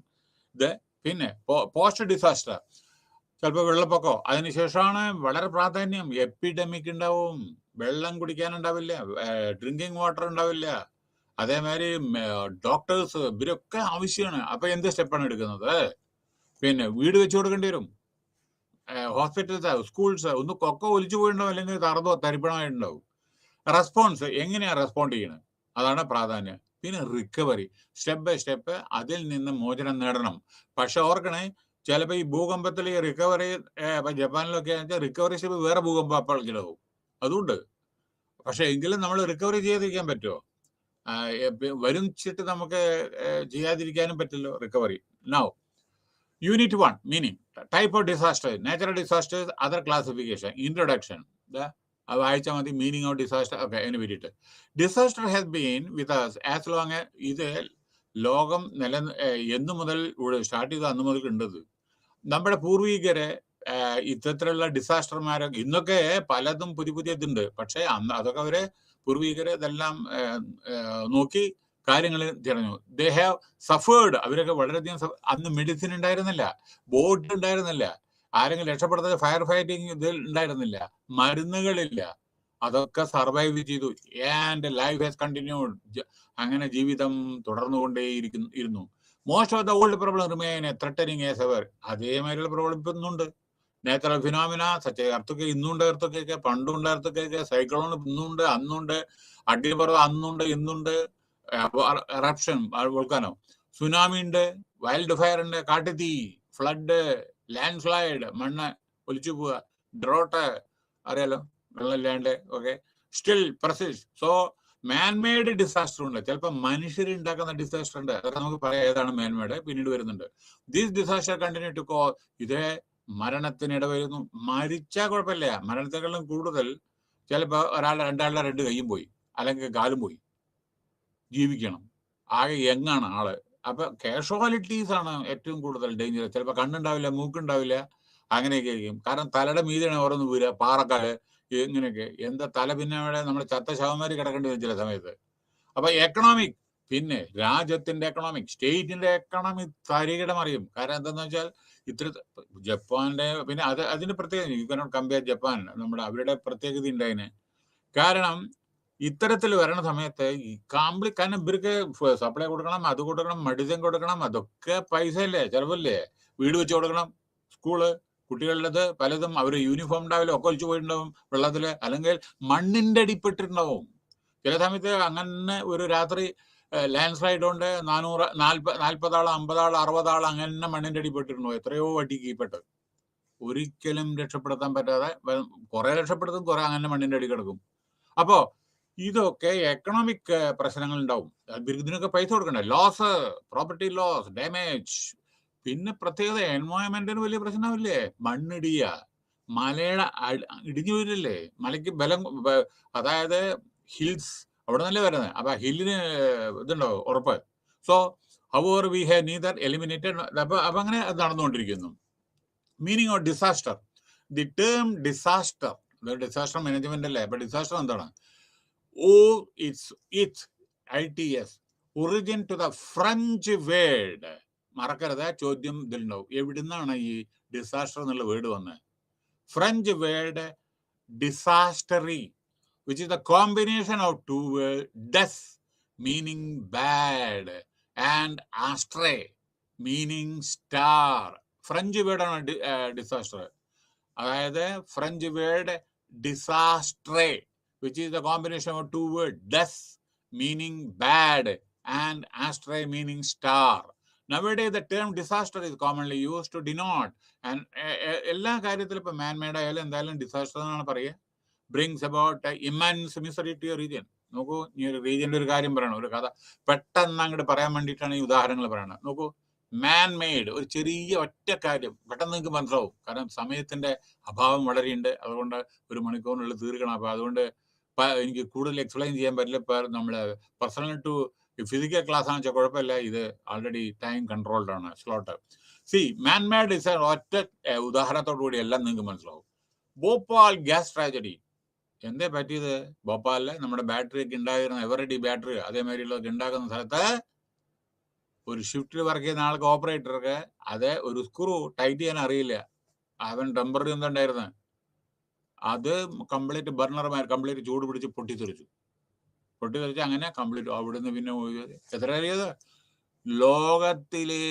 ഇത്. പിന്നെ പോസ്റ്റ് ഡിസാസ്റ്റർ, ചിലപ്പോൾ വെള്ളപ്പൊക്കോ, അതിനുശേഷമാണ് വളരെ പ്രാധാന്യം. എപ്പിഡമിക് ഉണ്ടാവും, വെള്ളം കുടിക്കാനുണ്ടാവില്ല, ഡ്രിങ്കിങ് വാട്ടർ ഉണ്ടാവില്ല, അതേമാതിരി ഡോക്ടേഴ്സ്, ഇവരൊക്കെ ആവശ്യമാണ്. അപ്പൊ എന്ത് സ്റ്റെപ്പാണ് എടുക്കുന്നത്? പിന്നെ വീട് വെച്ചു കൊടുക്കേണ്ടി വരും, ഹോസ്പിറ്റൽസ്, സ്കൂൾസ് ഒന്ന് ഒക്കെ ഒലിച്ചു പോയിട്ടുണ്ടാവും, അല്ലെങ്കിൽ തരിപ്പണമായിട്ടുണ്ടാവും. റെസ്പോൺസ്, എങ്ങനെയാ റെസ്പോണ്ട് ചെയ്യണത്, അതാണ് പ്രാധാന്യം. പിന്നെ റിക്കവറി, സ്റ്റെപ്പ് ബൈ സ്റ്റെപ്പ് അതിൽ നിന്ന് മോചനം നേടണം. പക്ഷെ ഓർക്കണേ, ചിലപ്പോൾ ഈ ഭൂകമ്പത്തിൽ ഈ റിക്കവറി, ജപ്പാനിലൊക്കെ റിക്കവറി സ്റ്റെപ്പ് വേറെ ഭൂകമ്പം അപ്പോഴേക്കിലാവും, അതുകൊണ്ട്. പക്ഷെ എങ്കിലും നമ്മൾ റിക്കവറി ചെയ്യാതിരിക്കാൻ പറ്റുമോ? വരുംച്ചിട്ട് നമുക്ക് ചെയ്യാതിരിക്കാനും പറ്റില്ലോ recovery. Now Unit 1, meaning type of disaster, natural disasters, other classification, introduction. വായിച്ചാൽ മതി, മീനിങ് ഓഫ് ഡിസാസ്റ്റർ. ഓക്കെ, അതിന് വേണ്ടിയിട്ട്. Disaster has been with us as long as ഇത് ലോകം എന്നു മുതൽ സ്റ്റാർട്ട് ചെയ്ത അന്ന് മുതൽ ഉണ്ടത്. നമ്മുടെ പൂർവികരെ ഇത്തരത്തിലുള്ള ഡിസാസ്റ്റർമാരൊക്കെ, ഇന്നൊക്കെ പലതും പുതിയ ഇതുണ്ട്, പക്ഷെ അന്ന് അതൊക്കെ അവരെ പൂർവികരെ ഇതെല്ലാം നോക്കി കാര്യങ്ങൾ തിരഞ്ഞു. ദേ ഹാവ് സഫേർഡ്, അവരൊക്കെ വളരെയധികം. അന്ന് മെഡിസിൻ ഉണ്ടായിരുന്നില്ല, ബോട്ട് ഉണ്ടായിരുന്നില്ല, ആരെങ്കിലും രക്ഷപ്പെടുന്നത് ഫയർ ഫൈറ്റിംഗ് ഇതിൽ ഉണ്ടായിരുന്നില്ല, മരുന്നുകളില്ല, അതൊക്കെ സർവൈവ് ചെയ്തു. ആൻഡ് ലൈഫ് ഹാസ് കണ്ടിന്യൂഡ്, അങ്ങനെ ജീവിതം തുടർന്നുകൊണ്ടേയിരുന്നു. Most of the old problem remain threatening as ever, അതേമാതിരിയുള്ള പ്രോബ്ലം ഇപ്പം ഇന്നുണ്ട്. നാച്ചുറൽ ഫിനോമിന സച്ച് എർത്തുക്കെ, ഇന്നുണ്ട് എർത്തുക്കെ, പണ്ടുണ്ട് എർത്തുക്കെ, സൈക്ലോൺ ഇന്നുണ്ട്, അന്നുണ്ട്, അഗ്നിപർവ്വതം അന്നുണ്ട്, ഇന്നുണ്ട്, എറപ്ഷൻ, വോൾക്കാനോ, സുനാമി ഉണ്ട്, വൈൽഡ് ഫയർ ഉണ്ട്, കാട്ടുതീ, ഫ്ലഡ്, ലാൻഡ് സ്ലൈഡ്, മണ്ണ് ഒലിച്ചു പോവുക, ഡ്രോട്ട്, അറിയാലോ, വെള്ളമില്ലാണ്ട്. Okay, still persist. So manmade disaster ഉണ്ട്, ചിലപ്പോൾ മനുഷ്യരുണ്ടാക്കുന്ന ഡിസാസ്റ്റർ ഉണ്ട്, അതൊക്കെ നമുക്ക് പറയാം ഏതാണ് മാൻമെയ്ഡ്, പിന്നീട് വരുന്നുണ്ട്. This disaster continue to cause, ഇതേ മരണത്തിനിട വരുന്നു. മരിച്ചാൽ കുഴപ്പമില്ല, മരണത്തെക്കാളും കൂടുതൽ ചിലപ്പോൾ രണ്ടാളുടെ 2 കൈയും പോയി, അല്ലെങ്കിൽ കാലും പോയി, ജീവിക്കണം, ആകെ യങ്ങാണ് ആള്. അപ്പൊ കാഷ്വാലിറ്റീസ് ആണ് ഏറ്റവും കൂടുതൽ ഡേഞ്ചർ. ചിലപ്പോൾ കണ്ണുണ്ടാവില്ല, മൂക്കുണ്ടാവില്ല, അങ്ങനെയൊക്കെ ആയിരിക്കും. കാരണം തലയുടെ മീതിയാണ് ഓരോന്ന് വീഴുക, പാറക്കാല് ഇങ്ങനെയൊക്കെ. എന്താ തല പിന്നെ അവിടെ നമ്മുടെ ചത്ത ശവന്മാര് കിടക്കേണ്ടി വരും ചില സമയത്ത്. അപ്പൊ എക്കണോമിക്, പിന്നെ രാജ്യത്തിന്റെ എക്കണോമിക്, സ്റ്റേറ്റിന്റെ എക്കണോമിക് തരികിട മറിയും. കാരണം എന്താന്ന് വെച്ചാൽ ഇത്ര ജപ്പാന്റെ പിന്നെ അതിന് പ്രത്യേകത, യു കനോട്ട് കമ്പയർ ജപ്പാൻ, നമ്മുടെ അവരുടെ പ്രത്യേകത ഉണ്ട് അതിന്. കാരണം ഇത്തരത്തിൽ വരണ സമയത്ത് ഈ കാരണം ഇവർക്ക് സപ്ലൈ കൊടുക്കണം, അത് കൊടുക്കണം, മെഡിസിൻ കൊടുക്കണം, അതൊക്കെ പൈസ അല്ലേ, ചെലവല്ലേ. വീട് വെച്ച് കൊടുക്കണം, സ്കൂള്, കുട്ടികളുടേത് പലതും അവർ യൂണിഫോം ഉണ്ടാവില്ല, ഒക്കെ ഒലിച്ചു പോയിട്ടുണ്ടാവും വെള്ളത്തില്, അല്ലെങ്കിൽ മണ്ണിന്റെ അടിപ്പെട്ടിട്ടുണ്ടാവും. ചില സമയത്ത് അങ്ങനെ ഒരു രാത്രി ലാൻഡ് സ്ലൈഡ് കൊണ്ട് 40 ആൾ, 50 ആൾ, 60 ആൾ അങ്ങനെ മണ്ണിന്റെ അടിപ്പെട്ടിട്ടുണ്ടാവും. എത്രയോ അടി കീപ്പെട്ട് ഒരിക്കലും രക്ഷപ്പെടുത്താൻ പറ്റാതെ കുറെ രക്ഷപ്പെടുത്തും, കുറെ അങ്ങനെ മണ്ണിന്റെ അടി കിടക്കും. അപ്പോ ഇതൊക്കെ എക്കണോമിക് പ്രശ്നങ്ങൾ ഉണ്ടാവും. ഇതിനൊക്കെ പൈസ കൊടുക്കണ്ടേ, ലോസ്, പ്രോപ്പർട്ടി ലോസ്, ഡാമേജ്. പിന്നെ പ്രത്യേകത എൻവയോൺമെന്റിന് വലിയ പ്രശ്നമില്ലേ, മണ്ണിടിയ, മലയുടെ ഇടിഞ്ഞു വീഴില്ലേ, മലയ്ക്ക് ബലം, അതായത് ഹിൽസ് അവിടെ നിന്നല്ലേ വരുന്നത്. അപ്പൊ ഹില്ലിന് ഇതുണ്ടോ ഉറപ്പ്. So however we have neither eliminated. അപ്പൊ അങ്ങനെ അത് നടന്നുകൊണ്ടിരിക്കുന്നു. Meaning of disaster, the term disaster, disaster management അല്ലേ. അപ്പൊ ഡിസാസ്റ്റർ എന്താണ്? Its origin to the French word. മറക്കരുത്, ചോദ്യം ഇതിലുണ്ടാവും. എവിടുന്നാണ് ഈ ഡിസാസ്റ്റർ എന്നുള്ള വേർഡ് വന്നത്? ഫ്രഞ്ച് വേർഡ് ഡിസാസ്റ്ററി, which is the combination of two words, des meaning bad and astre meaning star. French വേർഡാണ് ഡിസാസ്റ്റർ. അതായത് ഫ്രഞ്ച് വേർഡ് ഡിസാസ്ട്രേ, which is the combination of two words, des meaning bad and astre meaning star. Nowadays the term disaster is commonly used to denote, and എല്ലാ കാര്യത്തിലും ഇപ്പൊ man-made ആയാലും എന്തായാലും disaster എന്നാണ് പറയുക. brings about immense misery to your region. നോക്കൂ, ഈ ഒരു റീജിയന്റെ ഒരു കാര്യം പറയണം, ഒരു കഥ പെട്ടെന്ന് അങ്ങോട്ട് പറയാൻ വേണ്ടിയിട്ടാണ് ഈ ഉദാഹരണങ്ങൾ പറയണത്. നോക്കൂ, മാൻ മെയ്ഡ് ഒരു ചെറിയ ഒറ്റ കാര്യം പെട്ടെന്ന് നിങ്ങൾക്ക് മനസ്സിലാവും. കാരണം സമയത്തിന്റെ അഭാവം വളരെയുണ്ട്, അതുകൊണ്ട് 1 മണിക്കൂറിനുള്ളിൽ തീർക്കണം. അപ്പൊ അതുകൊണ്ട് എനിക്ക് കൂടുതൽ എക്സ്പ്ലെയിൻ ചെയ്യാൻ പറ്റില്ല. നമ്മള് പേഴ്സണൽ ടു ഫിസിക്കൽ ക്ലാസ് ആണെന്ന് വെച്ചാൽ കുഴപ്പമില്ല, ഇത് ആൾറെഡി ടൈം കൺട്രോൾഡ് ആണ്, സ്ലോട്ട്. മാൻ മെയ്ഡ് ഇസ് ഒറ്റ ഉദാഹരണത്തോടു കൂടി എല്ലാം നിങ്ങൾക്ക് മനസ്സിലാവും. Bhopal gas tragedy. എന്തേ പറ്റിയത്? ഭോപ്പാലില് നമ്മുടെ ബാറ്ററി ഒക്കെ ഉണ്ടായിരുന്ന എവറഡി ബാറ്ററി അതേമാതിരിയുള്ളതൊക്കെ ഉണ്ടാക്കുന്ന സ്ഥലത്ത് ഒരു ഷിഫ്റ്റിൽ വർക്ക് ചെയ്യുന്ന ആൾക്ക്, ഓപ്പറേറ്റർക്ക്, അത് ഒരു സ്ക്രൂ ടൈറ്റ് ചെയ്യാൻ അറിയില്ല. അവൻ ടെമ്പററി എന്തുണ്ടായിരുന്നു, അത് കംപ്ലീറ്റ് ബർണർമാർ കംപ്ലീറ്റ് ചൂട് പിടിച്ച് പൊട്ടിത്തെറിച്ചു. അങ്ങനെ കംപ്ലീറ്റ് അവിടുന്ന് പിന്നെ എത്ര അറിയത്? ലോകത്തിലെ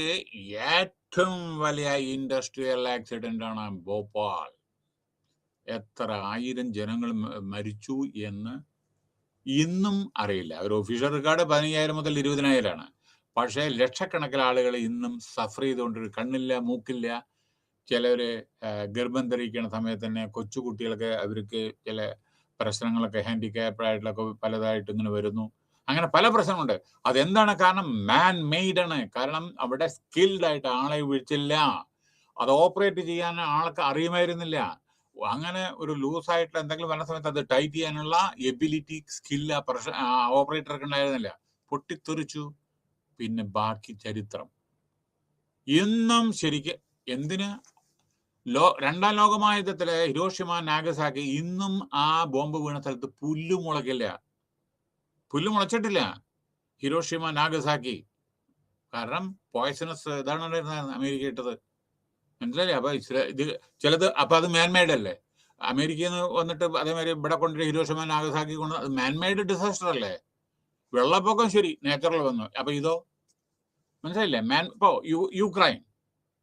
ഏറ്റവും വലിയ ഇൻഡസ്ട്രിയൽ ആക്സിഡന്റ് ആണ് ഭോപ്പാൽ. എത്ര 1000 ജനങ്ങൾ മരിച്ചു എന്ന് ഇന്നും അറിയില്ല. ഒരു ഒഫീഷ്യൽ റെക്കോർഡ് 15,000 മുതൽ 20,000 ആണ്. പക്ഷേ ലക്ഷക്കണക്കിന് ആളുകൾ ഇന്നും സഫർ ചെയ്തുകൊണ്ടിരിക്കും. കണ്ണില്ല, മൂക്കില്ല. ചിലര് ഗർഭം ധരിക്കുന്ന സമയത്ത് തന്നെ കൊച്ചുകുട്ടികൾക്ക് അവർക്ക് ചില പ്രശ്നങ്ങളൊക്കെ, ഹാൻഡിക്യാപ്ഡ് ആയിട്ടുള്ളൊക്കെ പലതായിട്ട് ഇങ്ങനെ വരുന്നു. അങ്ങനെ പല പ്രശ്നങ്ങളുണ്ട്. അതെന്താണ് കാരണം? മാൻ മെയ്ഡ് ആണ്. കാരണം അവിടെ സ്കിൽഡ് ആയിട്ട് ആളെ വിളിച്ചില്ല, അത് ഓപ്പറേറ്റ് ചെയ്യാൻ ആൾക്ക് അറിയുമായിരുന്നില്ല. അങ്ങനെ ഒരു ലൂസായിട്ടുള്ള എന്തെങ്കിലും വരുന്ന സമയത്ത് അത് ടൈറ്റ് ചെയ്യാനുള്ള എബിലിറ്റി, സ്കില്ല് ഓപ്പറേറ്റർക്ക് ഉണ്ടായിരുന്നില്ല. പൊട്ടിത്തെറിച്ചു. പിന്നെ ബാക്കി ചരിത്രം. ഇന്നും ശരിക്ക് എന്തിന് രണ്ടാം ലോകമഹായുദ്ധത്തിലെ ഹിരോഷിമ, നാഗസാക്കി, ഇന്നും ആ ബോംബ് വീണ സ്ഥലത്ത് പുല്ല് മുളക്കില്ല. പുല്ല് മുളച്ചിട്ടില്ല ഹിരോഷിമ, നാഗസാക്കി. കാരണം പോയ്സണസ് ഇതാണ് അമേരിക്ക ഇട്ടത്. മനസ്സിലായില്ലേ? അപ്പൊ ഇത് ചിലത് അപ്പൊ അത് മാൻമെയ്ഡ് അല്ലേ. അമേരിക്കയിൽ നിന്ന് വന്നിട്ട് അതേമാതിരി ഇവിടെ കൊണ്ടുവരും ഹിരോഷിമ, നാഗസാക്കി കൊണ്ട്, അത് മാൻമെയ്ഡ് ഡിസാസ്റ്റർ അല്ലേ. വെള്ളപ്പൊക്കം ശരി, നേച്ചുറൽ വന്നു. അപ്പൊ ഇതോ? മനസ്സിലായില്ലേ? ഇപ്പോ യുക്രൈൻ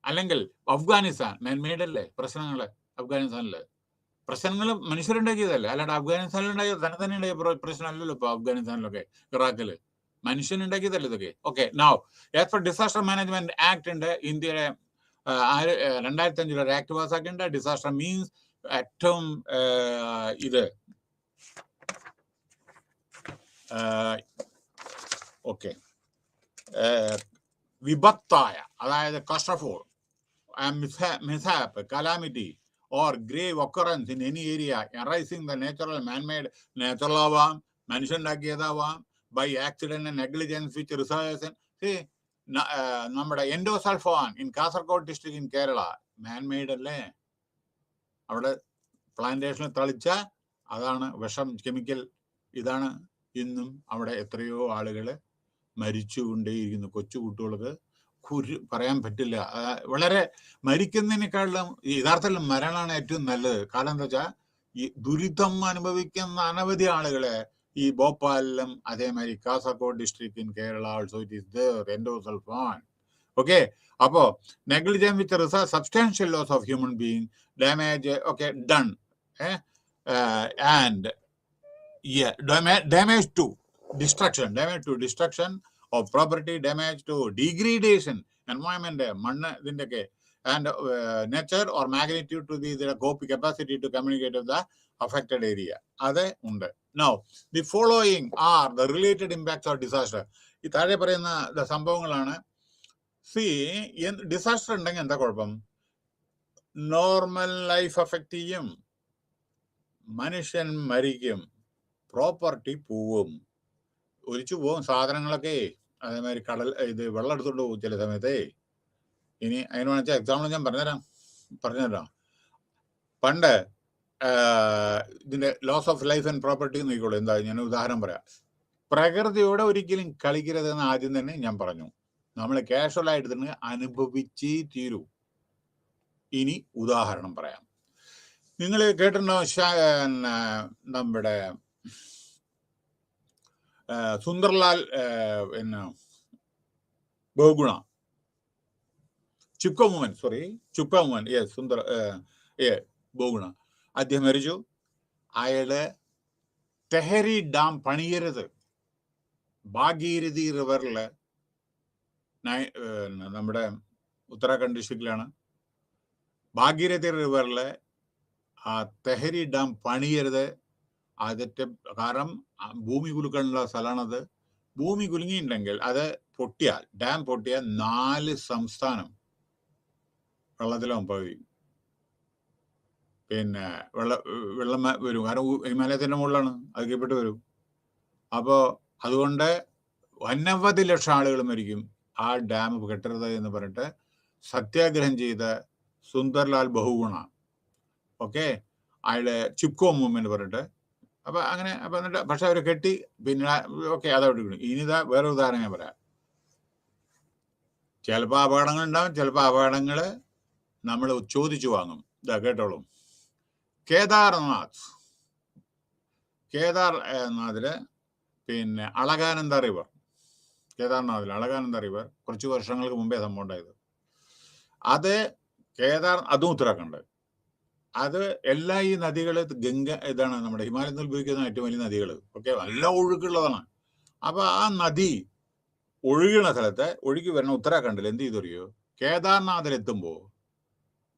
അല്ലെങ്കിൽ അഫ്ഗാനിസ്ഥാൻ മാൻമെയ്ഡ് അല്ലേ പ്രശ്നങ്ങള്. അഫ്ഗാനിസ്ഥാനില് പ്രശ്നങ്ങൾ മനുഷ്യരുണ്ടാക്കിയതല്ലേ, അല്ലാണ്ട് അഫ്ഗാനിസ്ഥാനിൽ ഉണ്ടാക്കിയത് തന്നെ ഉണ്ടാക്കിയ പ്രശ്നമല്ലല്ലോ. ഇപ്പൊ അഫ്ഗാനിസ്ഥാനിലൊക്കെ ഇറാഖില് മനുഷ്യനുണ്ടാക്കിയതല്ലേ ഇതൊക്കെ. Okay, now as per disaster management act ഉണ്ട് ഇന്ത്യയുടെ 2005 ഒരു ആക്ട് പാസ്സാക്കിയിട്ടുണ്ട്. ഡിസാസ്റ്റർ മീൻസ് ഏറ്റവും ഇത് ഓക്കെ വിപത്തായ, അതായത് catastrophe, mishap, calamity or grave occurrence in any area arising the natural man-made, natural ആവാം, മനുഷ്യനുണ്ടാക്കിയതാവാം, by accident and negligence which results in നമ്മുടെ endosulfan in Kasaragod district in Kerala man-made അല്ലേ. അവിടെ പ്ലാന്റേഷനിൽ തളിച്ച അതാണ് വിഷം, കെമിക്കൽ. ഇതാണ് ഇന്നും അവിടെ എത്രയോ ആളുകൾ മരിച്ചുകൊണ്ടേയിരിക്കുന്നു. കൊച്ചുകുട്ടികൾക്ക് പറയാൻ പറ്റില്ല. വളരെ മരിക്കുന്നതിനേക്കാളും യഥാർത്ഥത്തിൽ മരണമാണ് ഏറ്റവും നല്ലത്. കാരണം എന്താ വെച്ചാൽ ഈ ദുരിതം അനുഭവിക്കുന്ന അനവധി ആളുകളെ ഈ ഭോപ്പാലിലും അതേമാതിരി Kasaragod district in Kerala also it is there endosulfan. Okay, അപ്പോ negligence with result substantial loss of human being, damage okay done, and damage to destruction of property, damage to degradation, environment, മണ്ണ് ഇതിൻ്റെയൊക്കെ, and nature or magnitude to the capacity to communicate with the affected area. അത് ഉണ്ട്. Now the following are the related impacts of disaster. ഈ താഴെ പറയുന്ന സംഭവങ്ങളാണ്. Disaster ഉണ്ടെങ്കിൽ എന്താ കുഴപ്പം? നോർമൽ ലൈഫ് അഫക്റ്റ് ചെയ്യും, മനുഷ്യൻ മരിക്കും, പ്രോപ്പർട്ടി പോവും, ഒലിച്ചു പോവും, സാധനങ്ങളൊക്കെ. അതേമാതിരി വെള്ളം എടുത്തോണ്ട് പോകും ചില സമയത്തേ. ഇനി അതിന് വേണമെച്ചാൽ എക്സാമ്പിൾ ഞാൻ പറഞ്ഞുതരാം. പണ്ട് ഇതിന്റെ loss of life and property നോക്കിക്കോളൂ. എന്താ, ഞാൻ ഉദാഹരണം പറയാം. പ്രകൃതിയോടെ ഒരിക്കലും കളിക്കരുതെന്ന് ആദ്യം തന്നെ ഞാൻ പറഞ്ഞു. നമ്മൾ കാഷ്വൽ ആയിട്ട് തന്നെ അനുഭവിച്ചേ തീരൂ. ഇനി ഉദാഹരണം പറയാം. നിങ്ങൾ കേട്ടിട്ടുണ്ടോ നമ്മുടെ സുന്ദർലാൽ ബഹുഗുണ, ചുപ്ക മൂവൻ, ബഹുഗുണ. അദ്ദേഹം മരിച്ചു. അയാള് തെഹരി ഡാം പണിയരുത്, ഭാഗീരഥി റിവറില്, നമ്മുടെ ഉത്തരാഖണ്ഡ് ഡിസ്ട്രിക്റ്റിലാണ്, ഭാഗീരഥി റിവറില് ആ തെഹരി ഡാം പണിയരുത്. അതിന്റെ കാരണം ഭൂമി കുലുക്കാനുള്ള സ്ഥലമാണത്. ഭൂമി കുലുങ്ങിയിട്ടുണ്ടെങ്കിൽ അത് പൊട്ടിയാൽ, ഡാം പൊട്ടിയാൽ 4 സംസ്ഥാനം വെള്ളത്തിലാവും പോയി. പിന്നെ വെള്ളം വരും. കാരണം ഹിമാലയത്തിന്റെ മുകളിലാണ്, അത് കീഴ്പ്പെട്ട് വരും. അപ്പോൾ അതുകൊണ്ട് അനവധി ലക്ഷം ആളുകൾ മരിക്കും. ആ ഡാം കെട്ടരുത് എന്ന് പറഞ്ഞിട്ട് സത്യാഗ്രഹം ചെയ്ത സുന്ദർലാൽ ബഹുഗുണ, ഓക്കെ, അയാളെ ചിപ്കോ മൂവ്മെന്റ് പറഞ്ഞിട്ട്. അപ്പൊ അങ്ങനെ എന്നിട്ട് പക്ഷെ അവരെ കെട്ടി. പിന്നെ ഓക്കെ, അതവിടെ കിട്ടും. ഇനിതാ വേറെ ഉദാഹരണം ഞാൻ പറയാം. ചിലപ്പോൾ അപകടങ്ങൾ ഉണ്ടാവും, ചിലപ്പോൾ അപകടങ്ങൾ നമ്മൾ ചോദിച്ചു വാങ്ങും. ഇതാ കേട്ടോളും. കേദാർനാഥില് പിന്നെ അളകാനന്ദ റിവർ, അളകാനന്ദ റിവർ കുറച്ച് വർഷങ്ങൾക്ക് മുമ്പേ സംഭവം ഉണ്ടായത്. അത് അതും ഉത്തരാഖണ്ഡ്. അത് എല്ലാ ഈ നദികൾ, ഗംഗ ഇതാണ് നമ്മുടെ ഹിമാലയത്തിൽ ഉപയോഗിക്കുന്ന ഏറ്റവും വലിയ നദികൾ. ഓക്കെ, നല്ല ഒഴുക്കുള്ളതാണ്. അപ്പൊ ആ നദി ഒഴുകുന്ന സ്ഥലത്ത് ഒഴുകി വരുന്ന ഉത്തരാഖണ്ഡിൽ എന്ത് ചെയ്തറിയോ? കേദാർനാഥിലെത്തുമ്പോ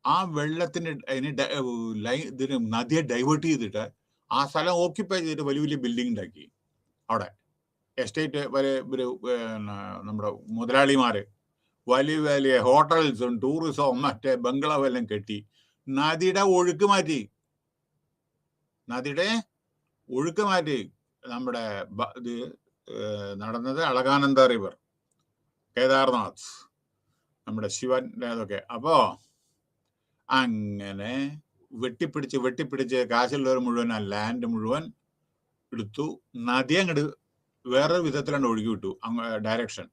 ആ വെള്ളത്തിന് ഇതിന് നദിയെ ഡൈവേർട്ട് ചെയ്തിട്ട് ആ സ്ഥലം ഓക്യുപ്പൈ ചെയ്തിട്ട് വലിയ വലിയ ബിൽഡിംഗ് ഉണ്ടാക്കി. അവിടെ എസ്റ്റേറ്റ് നമ്മുടെ മുതലാളിമാര് വലിയ വലിയ ഹോട്ടൽസും ടൂറിസവും മറ്റേ ബംഗ്ലാവും എല്ലാം കെട്ടി നദിയുടെ ഒഴുക്ക് മാറ്റി. നമ്മുടെ ഇത് നടന്നത് അളകാനന്ദ റിവർ, കേദാർനാഥ്, നമ്മുടെ ശിവന്റെ അതൊക്കെ. അപ്പോ അങ്ങനെ വെട്ടിപ്പിടിച്ച് കാശുള്ളവർ മുഴുവൻ ആ ലാൻഡ് മുഴുവൻ എടുത്തു. നദി അങ്ങോട്ട് വേറൊരു വിധത്തിലാണ് ഒഴുകി വിട്ടു ഡയറക്ഷൻ.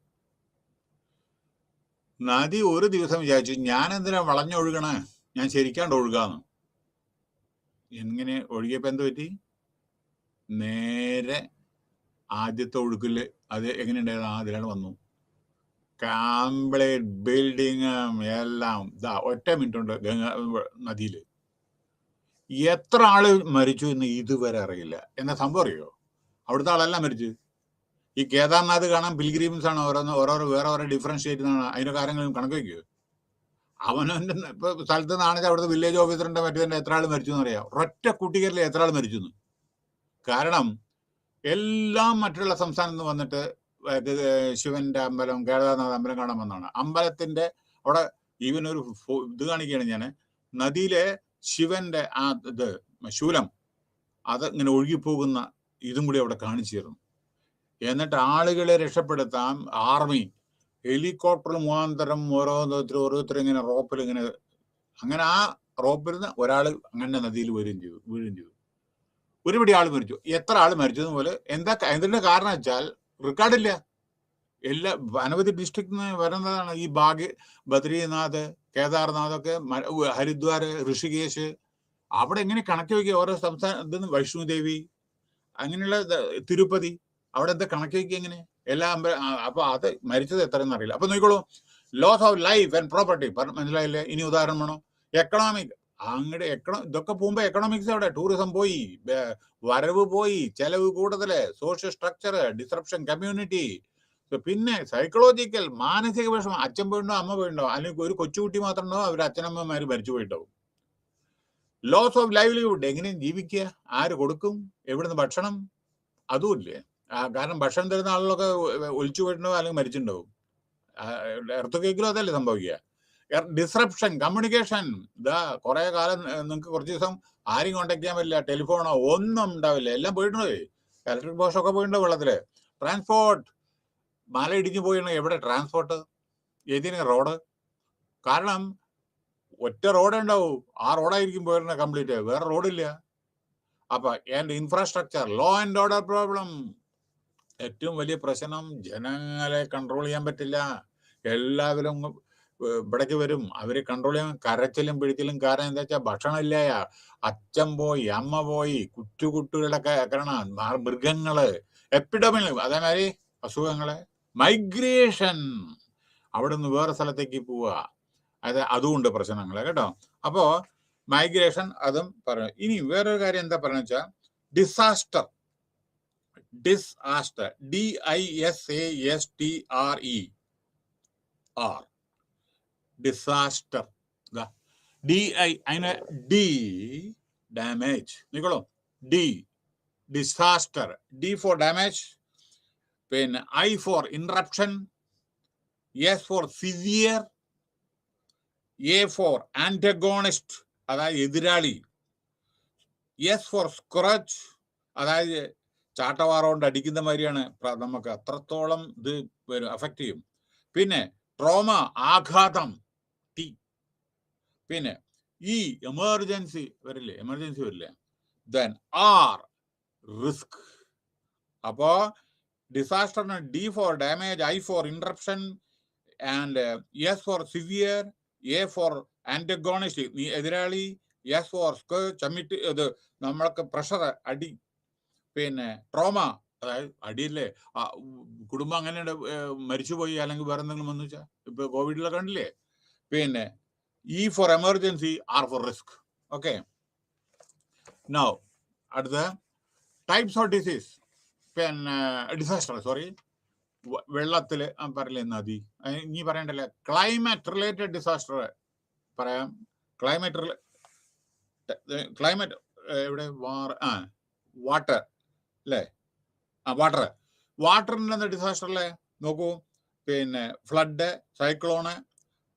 നദി ഒരു ദിവസം വിചാരിച്ചു, ഞാൻ എന്തിനാ വളഞ്ഞൊഴുകണേ, ഞാൻ ശരിക്കാണ്ട് ഒഴുകാന്ന്. എങ്ങനെ ഒഴുകിയപ്പോ എന്ത് പറ്റി? നേരെ ആദ്യത്തെ ഒഴുക്കില് അത് എങ്ങനെയുണ്ടായിരുന്നു അതിലാണ് വന്നു. കംപ്ലീറ്റ് ബിൽഡിങ്ങും എല്ലാം ഒറ്റ മിനിറ്റ് ഉണ്ട് നദിയില്. എത്ര ആള് മരിച്ചു എന്ന് ഇതുവരെ അറിയില്ല. എന്നാ സംഭവം അറിയോ? അവിടുത്തെ ആളെല്ലാം മരിച്ചു. ഈ കേദാർനാഥ് കാണാൻ പിൽഗ്രീംസ് ആണ് ഓരോരോ വേറെ ഡിഫറൻഷിയേറ്റ് ആണ്. അതിന്റെ കാര്യങ്ങളും കണക്ക് വയ്ക്കുക. അവനവന്റെ ഇപ്പൊ സ്ഥലത്ത് നിന്നാണെങ്കിൽ അവിടുത്തെ വില്ലേജ് ഓഫീസറിന്റെ മറ്റേ എത്ര ആൾ മരിച്ചു എന്നറിയാം. ഒരൊറ്റ കുട്ടികളിൽ എത്ര ആൾ മരിച്ചു എന്ന്. കാരണം എല്ലാം മറ്റുള്ള സംസ്ഥാനത്ത് നിന്ന് വന്നിട്ട് ശിവന്റെ അമ്പലം, കേദാർനാഥ് അമ്പലം കാണാൻ വന്നതാണ്. അമ്പലത്തിന്റെ അവിടെ ഈവൻ ഒരു ഇത് കാണിക്കുകയാണ് ഞാൻ. നദിയിലെ ശിവന്റെ ആ ഇത് ശൂലം അത് ഇങ്ങനെ ഒഴുകിപ്പോകുന്ന ഇതും കൂടി അവിടെ കാണിച്ചു തരുന്നു. എന്നിട്ട് ആളുകളെ രക്ഷപ്പെടുത്താൻ ആർമി ഹെലികോപ്റ്റർ മുഖാന്തരം ഓരോരുത്തർ ഇങ്ങനെ റോപ്പിൽ ഇങ്ങനെ, അങ്ങനെ ആ റോപ്പിരുന്ന് ഒരാൾ അങ്ങനെ നദിയിൽ വീഴുകയും ചെയ്തു. ഒരുപടി ആൾ മരിച്ചു. എത്ര ആൾ മരിച്ചത് പോലെ എന്തിന്റെ കാരണം വെച്ചാൽ റെക്കോർഡില്ല. എല്ലാ അനവധി ഡിസ്ട്രിക്റ്റിൽ നിന്ന് വരുന്നതാണ് ഈ ബദ്രീനാഥ്, കേദാർനാഥ് ഒക്കെ, ഹരിദ്വാർ, ഋഷികേശ്. അവിടെ എങ്ങനെ കണക്ക് വയ്ക്കുക ഓരോ സംസ്ഥാനത്ത്? വൈഷ്ണുദേവി, അങ്ങനെയുള്ള തിരുപ്പതി, അവിടെ എന്താ കണക്ക് വയ്ക്കുക എങ്ങനെ എല്ലാം? അപ്പൊ അത് മരിച്ചത് എത്രയെന്ന് അറിയില്ല. അപ്പൊ നോക്കിക്കോളൂ, loss of life and property. മനസ്സിലായില്ലേ? ഇനി ഉദാഹരണം വേണോ? എക്കണോമിക്, അങ്ങടെ ഇതൊക്കെ പോകുമ്പോ എക്കണോമിക്സ് അവിടെ, ടൂറിസം പോയി, വരവ് പോയി, ചെലവ് കൂടുതല്, സോഷ്യൽ സ്ട്രക്ചർ ഡിസ്റപ്ഷൻ, കമ്മ്യൂണിറ്റി. പിന്നെ സൈക്കോളജിക്കൽ, മാനസിക വിഷമം. അച്ഛൻ പോയിണ്ടോ, അമ്മ പോയിണ്ടോ, അല്ലെങ്കിൽ ഒരു കൊച്ചുകുട്ടി മാത്രം ഉണ്ടോ, അവർ അച്ഛനമ്മമാര് മരിച്ചു പോയിട്ടാവും. ലോസ് ഓഫ് ലൈവ്ലിഹുഡ്, എങ്ങനെയും ജീവിക്കുക, ആര് കൊടുക്കും, എവിടുന്ന് ഭക്ഷണം, അതുമില്ലേ. കാരണം ഭക്ഷണം തരുന്ന ആളുകളൊക്കെ ഒലിച്ചു പോയിട്ടുണ്ടാവും, അല്ലെങ്കിൽ മരിച്ചിട്ടുണ്ടാവും. എർത്ത് കേക്കിലും അതല്ലേ സംഭവിക്കുക. Disruption, communication. ഇതാ കുറെ കാലം നിങ്ങൾക്ക് കുറച്ച് ദിവസം ആരും കോണ്ടാക്ട് ചെയ്യാൻ പറ്റില്ല, ടെലിഫോണോ ഒന്നും ഉണ്ടാവില്ല, എല്ലാം പോയിട്ടുണ്ടോ. ഇലക്ട്രിക് ബോഷൊക്കെ പോയിട്ടുണ്ടോ വെള്ളത്തില്. ട്രാൻസ്പോർട്ട്, മല ഇടിഞ്ഞു പോയിട്ടുണ്ട്, എവിടെ ട്രാൻസ്പോർട്ട്, ഏതിന് റോഡ്? കാരണം ഒറ്റ റോഡേ ഉണ്ടാവൂ, ആ റോഡായിരിക്കും പോയിരുന്ന കംപ്ലീറ്റ്, വേറെ റോഡില്ല. അപ്പൊ infrastructure, law and order problem. ഏറ്റവും വലിയ പ്രശ്നം, ജനങ്ങളെ കൺട്രോൾ ചെയ്യാൻ പറ്റില്ല. എല്ലാവരും ഇവിടേക്ക് വരും, അവരെ കൺട്രോൾ ചെയ്യാൻ കരച്ചിലും പിടിച്ചിലും. കാരണം എന്താ വെച്ചാൽ ഭക്ഷണം ഇല്ല, അച്ഛൻ പോയി, അമ്മ പോയി, കുറ്റുകുട്ടികളൊക്കെ കാരണം, മൃഗങ്ങള്, എപ്പിഡമിക്, അതേമാതിരി അസുഖങ്ങള്, മൈഗ്രേഷൻ, അവിടെ നിന്ന് വേറെ സ്ഥലത്തേക്ക് പോവുക, അതുകൊണ്ട് പ്രശ്നങ്ങള് കേട്ടോ. അപ്പോ മൈഗ്രേഷൻ, അതും പറഞ്ഞു. ഇനി വേറൊരു കാര്യം എന്താ പറയുക വെച്ചാൽ ഡിസാസ്റ്റർ. DISASTRE, disaster. അതിന് ഡി ഡാമേജ്. നിങ്ങളോ ഡിസാസ്റ്റർ, ഡി ഫോർ ഡാമേജ്, പിന്നെ I for interruption, S for severe, A for antagonist, അതായത് എതിരാളി, S ഫോർ സ്ക്രച്ച്, അതായത് ചാട്ടവാറ കൊണ്ട് അടിക്കുന്ന മാതിരിയാണ്, നമുക്ക് അത്രത്തോളം ഇത് വരും, അഫക്റ്റ് ചെയ്യും. പിന്നെ ട്രോമ, ആഘാതം, T. പിന്നെ ഈ എമർജൻസി വരില്ലേ. Then R, risk. അപ്പോ ഡിസാസ്റ്ററിന് D for damage, I for interruption, and S for severe, A for antagonist, എതിരാളി, S ഫോർ ചമ്മിട്ട്, ഇത് നമ്മൾക്ക് പ്രഷർ, അടി. പിന്നെ ട്രോമ, അതായത് അടിയില്ലേ, കുടുംബം അങ്ങനെ മരിച്ചുപോയി, അല്ലെങ്കിൽ വേറെ എന്തെങ്കിലും വന്നു വെച്ചാൽ, ഇപ്പൊ കോവിഡിലൊക്കെ കണ്ടില്ലേ. പിന്നെ E for emergency, R for risk. Okay, now അടുത്ത ടൈപ്സ് ഓഫ് ഡിസീസ്. പിന്നെ ഡിസാസ്റ്റർ, വെള്ളത്തില് പറയില്ലേ, നദി, ഇനി പറയണ്ടല്ലേ. ക്ലൈമറ്റ് റിലേറ്റഡ് ഡിസാസ്റ്റർ പറയാം. ക്ലൈമറ്റ് എവിടെ, വാട്ടർ അല്ലേ, വാട്ടറിൻ്റെ ഡിസാസ്റ്റർ അല്ലേ. നോക്കൂ, പിന്നെ ഫ്ലഡ്, സൈക്ലോണ്,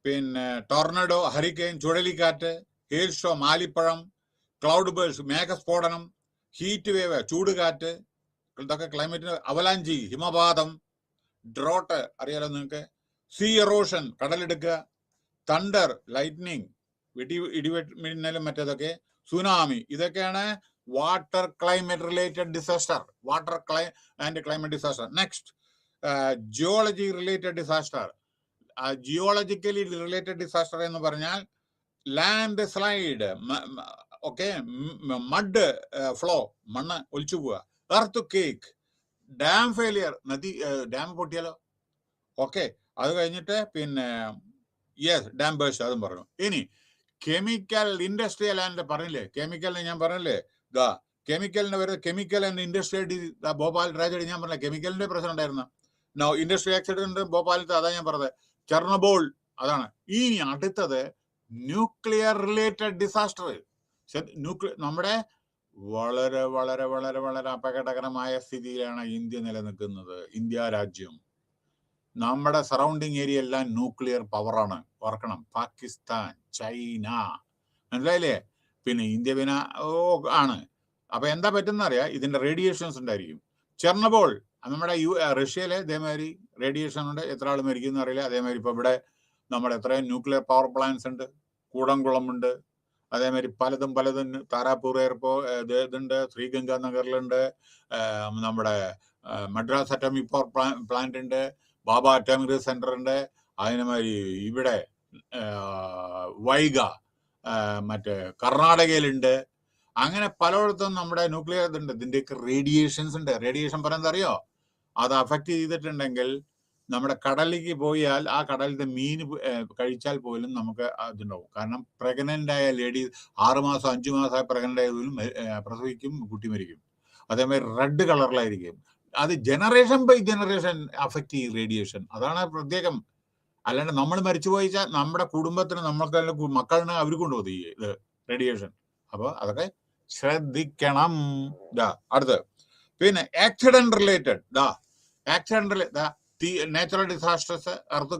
പിന്നെ ടൊർണഡോ, ഹരിക്കെയിൻ, ചുഴലിക്കാറ്റ്, ഹെയിൽ സ്റ്റോം, ആലിപ്പഴം, ക്ലൗഡ് ബേഴ്സ്, മേഘസ്ഫോടനം, ഹീറ്റ് വേവ്, ചൂടുകാറ്റ്, ഇതൊക്കെ ക്ലൈമറ്റിന്. അവലാഞ്ചി, ഹിമപാതം, ഡ്രോട്ട് അറിയാലോ നിങ്ങൾക്ക്, സീ എറോഷൻ, കടലെടുക്കുക, തണ്ടർ, ലൈറ്റ്നിങ്, ഇടിമിന്നലും മറ്റേതൊക്കെ, സുനാമി, ഇതൊക്കെയാണ് water climate related disaster. And climate disaster. Next, geology related disaster. Geologically related disaster എന്ന് പറഞ്ഞാൽ ലാൻഡ് സ്ലൈഡ്, മഡ് ഫ്ലോ, മണ്ണ് ഒലിച്ചു പോവുക, earthquake, dam failure, dam പൊട്ടിയാലോ. ഓക്കെ, അത് കഴിഞ്ഞിട്ട് പിന്നെ ഡാം ബേഴ്സ്, അതും പറഞ്ഞു. ഇനി കെമിക്കൽ, ഇൻഡസ്ട്രിയൽ ആൻഡ് പറഞ്ഞില്ലേ, കെമിക്കലിന് ഞാൻ പറഞ്ഞില്ലേ, കെമിക്കലിന് വരുന്നത് chemical and industrial, Bhopal tragedy ഞാൻ പറഞ്ഞില്ല, കെമിക്കലിന്റെ പ്രശ്നം ഉണ്ടായിരുന്നു. ഇൻഡസ്ട്രി ആക്സിഡന്റ് ഭോപ്പാലത്ത്, അതാ ഞാൻ പറഞ്ഞത്. ചെർണോബിൾ, അതാണ്. ഇനി അടുത്തത് ന്യൂക്ലിയർ റിലേറ്റഡ് ഡിസാസ്റ്റർ. നമ്മുടെ വളരെ വളരെ വളരെ വളരെ അപകടകരമായ സ്ഥിതിയിലാണ് ഇന്ത്യ നിലനിൽക്കുന്നത്. ഇന്ത്യ രാജ്യം, നമ്മുടെ സറൗണ്ടിങ് ഏരിയ എല്ലാം ന്യൂക്ലിയർ പവറാണ്. ഓർക്കണം, പാകിസ്ഥാൻ, ചൈന, മനസ്സിലായില്ലേ. പിന്നെ ഇന്ത്യ പിന്നെ ആണ്. അപ്പൊ എന്താ പറ്റുന്ന അറിയാം, ഇതിന്റെ റേഡിയേഷൻസ് ഉണ്ടായിരിക്കും. ചെർണോബിൾ, നമ്മുടെ റഷ്യയിലെ ഇതേമാതിരി റേഡിയേഷൻ ഉണ്ട്. എത്ര ആൾ മരിക്കുന്ന അറിയില്ല. അതേമാതിരി ഇപ്പൊ ഇവിടെ നമ്മുടെ എത്രയും ന്യൂക്ലിയർ പവർ പ്ലാന്റ്സ് ഉണ്ട്. കൂടംകുളം ഉണ്ട്, അതേമാതിരി പലതും താരാപൂർ ഇതുണ്ട്, ശ്രീഗംഗാ നഗറിലുണ്ട്, നമ്മുടെ മദ്രാസ് അറ്റോമിക് പവർ പ്ലാന്റ് ഉണ്ട്, ബാബ അറ്റോമിക് സെന്റർ ഉണ്ട്, അതേമാതിരി ഇവിടെ വൈഗ മറ്റേ കർണാടകയിലുണ്ട്. അങ്ങനെ പലയിടത്തും നമ്മുടെ ന്യൂക്ലിയർ ഇതുണ്ട്. ഇതിൻ്റെയൊക്കെ റേഡിയേഷൻസ് ഉണ്ട്. റേഡിയേഷൻ പറയുന്നത് അറിയോ? അത് അഫക്റ്റ് ചെയ്തിട്ടുണ്ടെങ്കിൽ നമ്മുടെ കടലിലേക്ക് പോയാൽ ആ കടലിന്റെ മീൻ കഴിച്ചാൽ പോലും നമുക്ക് അതുണ്ടാവും. കാരണം പ്രഗ്നന്റ് ആയ ലേഡീസ് 6 മാസം 5 മാസമായി പ്രഗ്നന്റ് ആയതിലും പ്രസവിക്കും, കുട്ടി മരിക്കും. അതേമാതിരി റെഡ് കളറിലായിരിക്കും. അത് ജനറേഷൻ ബൈ ജനറേഷൻ അഫക്റ്റ് ചെയ്യും റേഡിയേഷൻ. അതാണ് പ്രത്യേകം. അല്ലാണ്ട് നമ്മൾ മരിച്ചു പോയിച്ചാൽ നമ്മുടെ കുടുംബത്തിന് നമ്മൾക്ക് മക്കളിന് അവർക്കുണ്ടോ ഇത് റേഡിയേഷൻ? അപ്പോൾ അതൊക്കെ ശ്രദ്ധിക്കണം. അടുത്ത് പിന്നെ accident related natural disasters, earth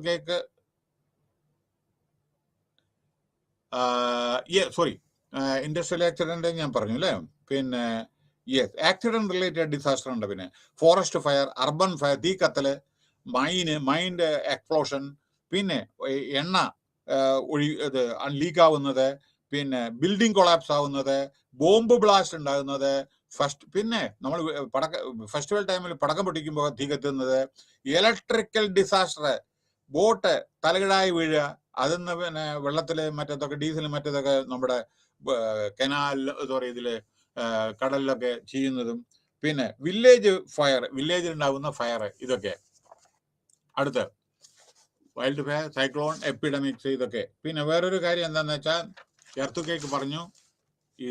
industrial accident ഞാൻ പറഞ്ഞു അല്ലേ. പിന്നെ ആക്സിഡന്റ് റിലേറ്റഡ് ഡിസാസ്റ്റർ ഉണ്ട്. പിന്നെ ഫോറസ്റ്റ് ഫയർ, അർബൻ ഫയർ, തീ കത്തല്, മൈൻഡ് എക്സ്പ്ലോഷൻ, പിന്നെ എണ്ണ ലീക്ക് ആവുന്നത്, പിന്നെ ബിൽഡിംഗ് കൊളാപ്സ് ആവുന്നത്, ബോംബ് ബ്ലാസ്റ്റ് ഉണ്ടാകുന്നത്, പിന്നെ നമ്മൾ ഫെസ്റ്റിവൽ ടൈമിൽ പടക്കം പൊട്ടിക്കുമ്പോൾ തീ കത്തുന്നത്, ഇലക്ട്രിക്കൽ ഡിസാസ്റ്റർ, ബോട്ട് തലകിടായി വീഴുക, അതിന്ന് പിന്നെ വെള്ളത്തില് മറ്റേതൊക്കെ ഡീസലും മറ്റേതൊക്കെ നമ്മുടെ കനാൽ ഇതില് കടലിലൊക്കെ ചെയ്യുന്നതും, പിന്നെ വില്ലേജ് ഫയർ, വില്ലേജിൽ ഉണ്ടാകുന്ന ഫയർ, ഇതൊക്കെ. അടുത്ത് വൈൽഡ് ഫയർ, സൈക്ലോൺ, എപ്പിഡമിക്സ്, ഇതൊക്കെ. പിന്നെ വേറൊരു കാര്യം എന്താണെന്ന് വെച്ചാൽ എർത്തുക്കേക്ക് പറഞ്ഞു. ഈ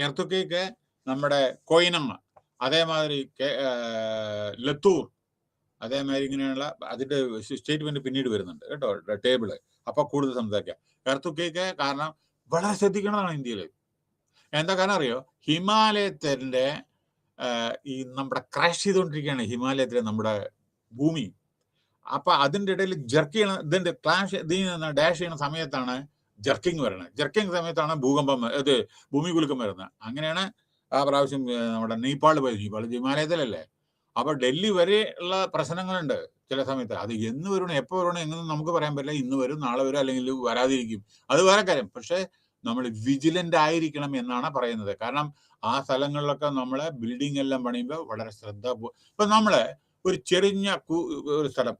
എർത്തുക്കേക്ക് നമ്മുടെ കൊയിനമ്മ, അതേമാതിരി ലത്തൂർ, അതേമാതിരി ഇങ്ങനെയുള്ള അതിന്റെ സ്റ്റേറ്റ്മെന്റ് പിന്നീട് വരുന്നുണ്ട് കേട്ടോ, ടേബിള്. അപ്പൊ കൂടുതൽ സംസാരിക്കാം. എർത്തുക്കേക്ക് കാരണം വളരെ ശ്രദ്ധിക്കണതാണ് ഇന്ത്യയിൽ. എന്താ കാരണം അറിയോ? ഹിമാലയത്തിന്റെ ഈ നമ്മുടെ ക്രാഷ് ചെയ്തുകൊണ്ടിരിക്കുകയാണ് ഹിമാലയത്തിലെ നമ്മുടെ ഭൂമി. അപ്പൊ അതിന്റെ ഇടയിൽ ജർക്ക് ചെയ്യണ ഇതിന്റെ ഡാഷ് ചെയ്യുന്ന സമയത്താണ് ജർക്കിങ് വരുന്നത്. ജർക്കിങ് സമയത്താണ് ഭൂമി കുലുക്കം വരുന്നത്. അങ്ങനെയാണ് ആ പ്രാവശ്യം നമ്മുടെ നേപ്പാൾ ഹിമാലയത്തിലല്ലേ. അപ്പൊ ഡൽഹി വരെ ഉള്ള പ്രശ്നങ്ങളുണ്ട് ചില സമയത്ത്. അത് എന്ന് വരണം, എപ്പോൾ വരണം എന്നൊന്നും നമുക്ക് പറയാൻ പറ്റില്ല. ഇന്ന് വരും, നാളെ വരും, അല്ലെങ്കിൽ വരാതിരിക്കും, അത് വേറെ കാര്യം. പക്ഷെ നമ്മൾ വിജിലന്റ് ആയിരിക്കണം എന്നാണ് പറയുന്നത്. കാരണം ആ സ്ഥലങ്ങളിലൊക്കെ നമ്മളെ ബിൽഡിംഗ് എല്ലാം പണിയുമ്പോൾ വളരെ ഇപ്പൊ നമ്മളെ ഒരു ചെറിഞ്ഞ ഒരു സ്ഥലം,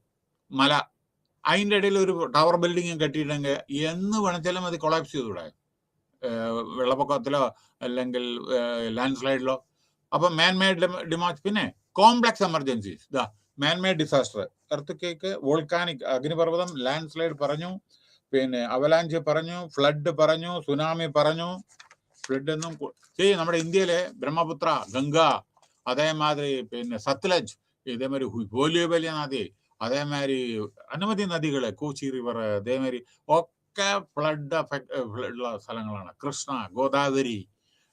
മല, അതിൻ്റെ ഇടയിൽ ഒരു ടവർ ബിൽഡിംഗ് കെട്ടിയിട്ടുണ്ടെങ്കിൽ എന്ന് വേണമെച്ചാലും അത് കൊളാപ്സ് ചെയ്തൂടെ, വെള്ളപ്പൊക്കത്തിലോ അല്ലെങ്കിൽ ലാൻഡ് സ്ലൈഡിലോ. അപ്പൊ മാൻമെയ്ഡ് ഡിമാസ്. പിന്നെ complex emergencies, manmade disaster, earth volcanic, അഗ്നിപർവ്വതം, ലാൻഡ് സ്ലൈഡ് പറഞ്ഞു, പിന്നെ അവലാഞ്ച് പറഞ്ഞു, ഫ്ലഡ് പറഞ്ഞു, സുനാമി പറഞ്ഞു. ഫ്ലഡ് എന്നും നമ്മുടെ ഇന്ത്യയിലെ ബ്രഹ്മപുത്ര, ഗംഗ, അതേമാതിരി പിന്നെ സത്ലജ്, ഇതേമാതിരി വലിയ വലിയ നദി, അതേമാതിരി അനവധി നദികള്, കോച്ചി റിവർ, അതേമാതിരി ഒക്കെ ഫ്ലഡ് ഉള്ള സ്ഥലങ്ങളാണ്. കൃഷ്ണ, ഗോദാവരി,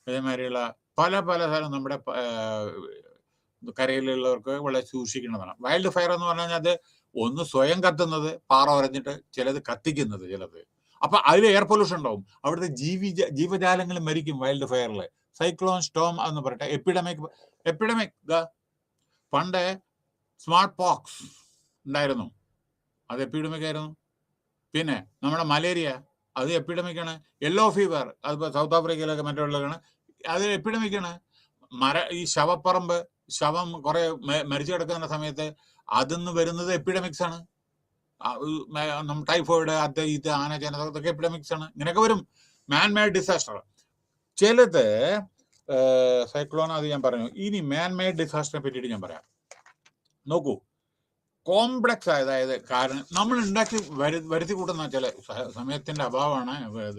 അതേമാതിരിയുള്ള പല പല സ്ഥലം നമ്മുടെ കരയിലുള്ളവർക്ക് വളരെ സൂക്ഷിക്കുന്നതാണ്. വൈൽഡ് ഫയർ എന്ന് പറഞ്ഞാൽ അത് ഒന്ന് സ്വയം കത്തുന്നത്, പാറ ഉരഞ്ഞിട്ട്, ചിലത് കത്തിക്കുന്നത്, ചിലത്. അപ്പൊ അതിൽ എയർ പൊല്യൂഷൻ ഉണ്ടാവും. അവിടുത്തെ ജീവജാലങ്ങൾ മരിക്കും വൈൽഡ് ഫയറിൽ. സൈക്ലോൺ, സ്റ്റോം എന്ന് പറയട്ടെ, എപ്പിഡമിക് പണ്ട് സ്മാർട്ട് പോക്സ് ഉണ്ടായിരുന്നു, അത് എപ്പിഡമിക് ആയിരുന്നു. പിന്നെ നമ്മുടെ മലേറിയ, അത് എപ്പിഡമിക്കാണ്. യെല്ലോ ഫീവർ, അതിപ്പോൾ സൗത്ത് ആഫ്രിക്കയിലൊക്കെ മറ്റുള്ളതാണ്, അത് എപ്പിഡമിക്കാണ്. ഈ ശവപ്പറമ്പ്, ശവം കുറെ മരിച്ചു കിടക്കുന്ന സമയത്ത് അതിന്ന് വരുന്നത് എപ്പിഡമിക്സ് ആണ്. ടൈഫോയിഡ്, അത് ഇത് ആനചേന, അതൊക്കെ എപ്പിഡമിക്സ് ആണ്. ഇങ്ങനെയൊക്കെ വരും. മാൻമെയ്ഡ് ഡിസാസ്റ്റർ ചിലത്, സൈക്ലോൺ, അത് ഞാൻ പറഞ്ഞു. ഇനി മാൻമെയ്ഡ് ഡിസാസ്റ്ററിനെ പറ്റിയിട്ട് ഞാൻ പറയാം. നോക്കൂ, കോംപ്ലക്സ് അതായത് കാരണം നമ്മൾ ഉണ്ടാക്കി വരുത്തി കൂട്ടുന്ന ചില സമയത്തിന്റെ അഭാവമാണ്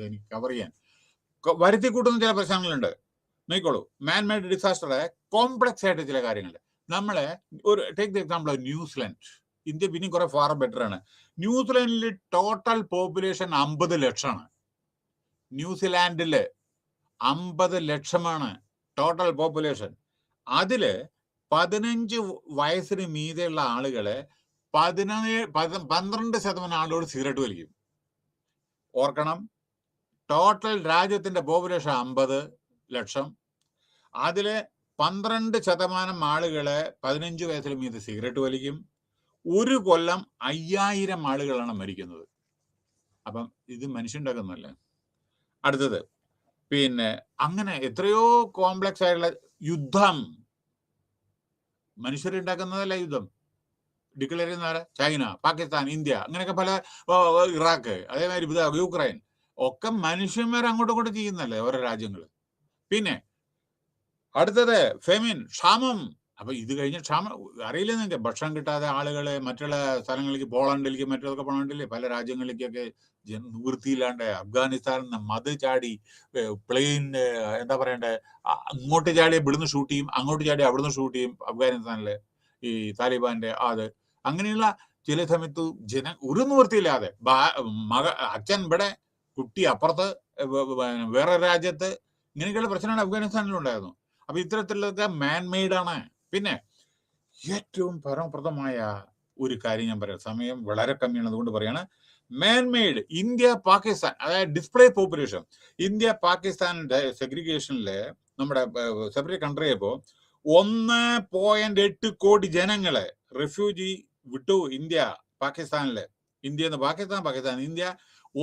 എനിക്ക് കവർ ചെയ്യാൻ. വരുത്തി കൂട്ടുന്ന ചില പ്രശ്നങ്ങളുണ്ട്. നോക്കിക്കോളൂ, മാൻമെയ്ഡ് ഡിസാസ്റ്ററെ കോംപ്ലക്സ് ആയിട്ട് ചില കാര്യങ്ങൾ. നമ്മളെ ഒരു take the example New Zealand. India പിന്നെയും കുറെ ഫാർ ബെറ്റർ ആണ്. ന്യൂസിലാൻഡിൽ ടോട്ടൽ പോപ്പുലേഷൻ 50 ലക്ഷമാണ്. ന്യൂസിലാൻഡില് 50 ലക്ഷമാണ് ടോട്ടൽ പോപ്പുലേഷൻ. അതില് 15 വയസ്സിന് മീതെയുള്ള ആളുകളെ 12% ആളുകൾ സിഗരറ്റ് വലിക്കും. ഓർക്കണം, ടോട്ടൽ രാജ്യത്തിന്റെ പോപ്പുലേഷൻ 50 ലക്ഷം. അതില് 12% ആളുകളെ 15 വയസ്സിന് മീതെ സിഗരറ്റ് വലിക്കും. ഒരു കൊല്ലം 5000 ആളുകളാണ് മരിക്കുന്നത്. അപ്പം ഇത് മനുഷ്യണ്ടാക്കുന്നല്ലേ. അടുത്തത് പിന്നെ അങ്ങനെ എത്രയോ കോംപ്ലക്സ് ആയിട്ടുള്ള യുദ്ധം മനുഷ്യരുണ്ടാക്കുന്നതല്ല. യുദ്ധം ഡിക്ലെയർ ചെയ്യുന്ന ആരാ? ചൈന, പാകിസ്ഥാൻ, ഇന്ത്യ, അങ്ങനെയൊക്കെ പല ഇറാഖ്, അതേമാതിരി യുക്രൈൻ ഒക്കെ മനുഷ്യന്മാർ അങ്ങോട്ടും ഇങ്ങോട്ടും ചെയ്യുന്നല്ലേ ഓരോ രാജ്യങ്ങൾ. പിന്നെ അടുത്തത് ഫെമിൻ, ക്ഷാമം. അപ്പൊ ഇത് കഴിഞ്ഞ ക്ഷാമം അറിയില്ല നിങ്ങൾക്ക്, ഭക്ഷണം കിട്ടാതെ ആളുകള് മറ്റുള്ള സ്ഥലങ്ങളിലേക്ക്, പോളണ്ടിലേക്ക് മറ്റൊക്കെ പോകണ്ടില്ലേ, പല രാജ്യങ്ങളിലേക്കൊക്കെ നിവൃത്തിയില്ലാണ്ട് അഫ്ഗാനിസ്ഥാനിൽ നിന്ന് മത് ചാടി പ്ലെയിൻ എന്താ പറയണ്ടേ, ഇങ്ങോട്ട് ചാടി ഇവിടുന്ന് ഷൂട്ട് ചെയ്യും, അങ്ങോട്ട് ചാടി അവിടുന്ന് ഷൂട്ട് ചെയ്യും അഫ്ഗാനിസ്ഥാനിലെ ഈ താലിബാന്റെ അത്. അങ്ങനെയുള്ള ചില സമയത്ത് ഒരു നിവൃത്തിയില്ലാതെ അച്ഛൻ ഇവിടെ, കുട്ടി അപ്പുറത്ത്, വേറെ രാജ്യത്ത്, ഇങ്ങനെയൊക്കെയുള്ള പ്രശ്നമാണ് അഫ്ഗാനിസ്ഥാനിലുണ്ടായിരുന്നു. അപ്പൊ ഇത്തരത്തിലൊക്കെ മാൻമെയ്ഡ് ആണ്. പിന്നെ ഏറ്റവും പരമപ്രദമായ ഒരു കാര്യം ഞാൻ പറയാം, സമയം വളരെ കമ്മിയാണ്, അതുകൊണ്ട് പറയാണ്. മാൻമെയ്ഡ് ഇന്ത്യ പാകിസ്ഥാൻ, അതായത് ഡിസ്പ്ലേ പോപ്പുലേഷൻ. ഇന്ത്യ പാകിസ്ഥാനിന്റെ സെഗ്രിഗേഷനില് നമ്മുടെ സെപ്പറേറ്റ് കൺട്രി ആയപ്പോ 1.8 കോടി ജനങ്ങള് റെഫ്യൂജി വിട്ടു ഇന്ത്യ പാകിസ്ഥാനില്. ഇന്ത്യ പാകിസ്ഥാൻ ഇന്ത്യ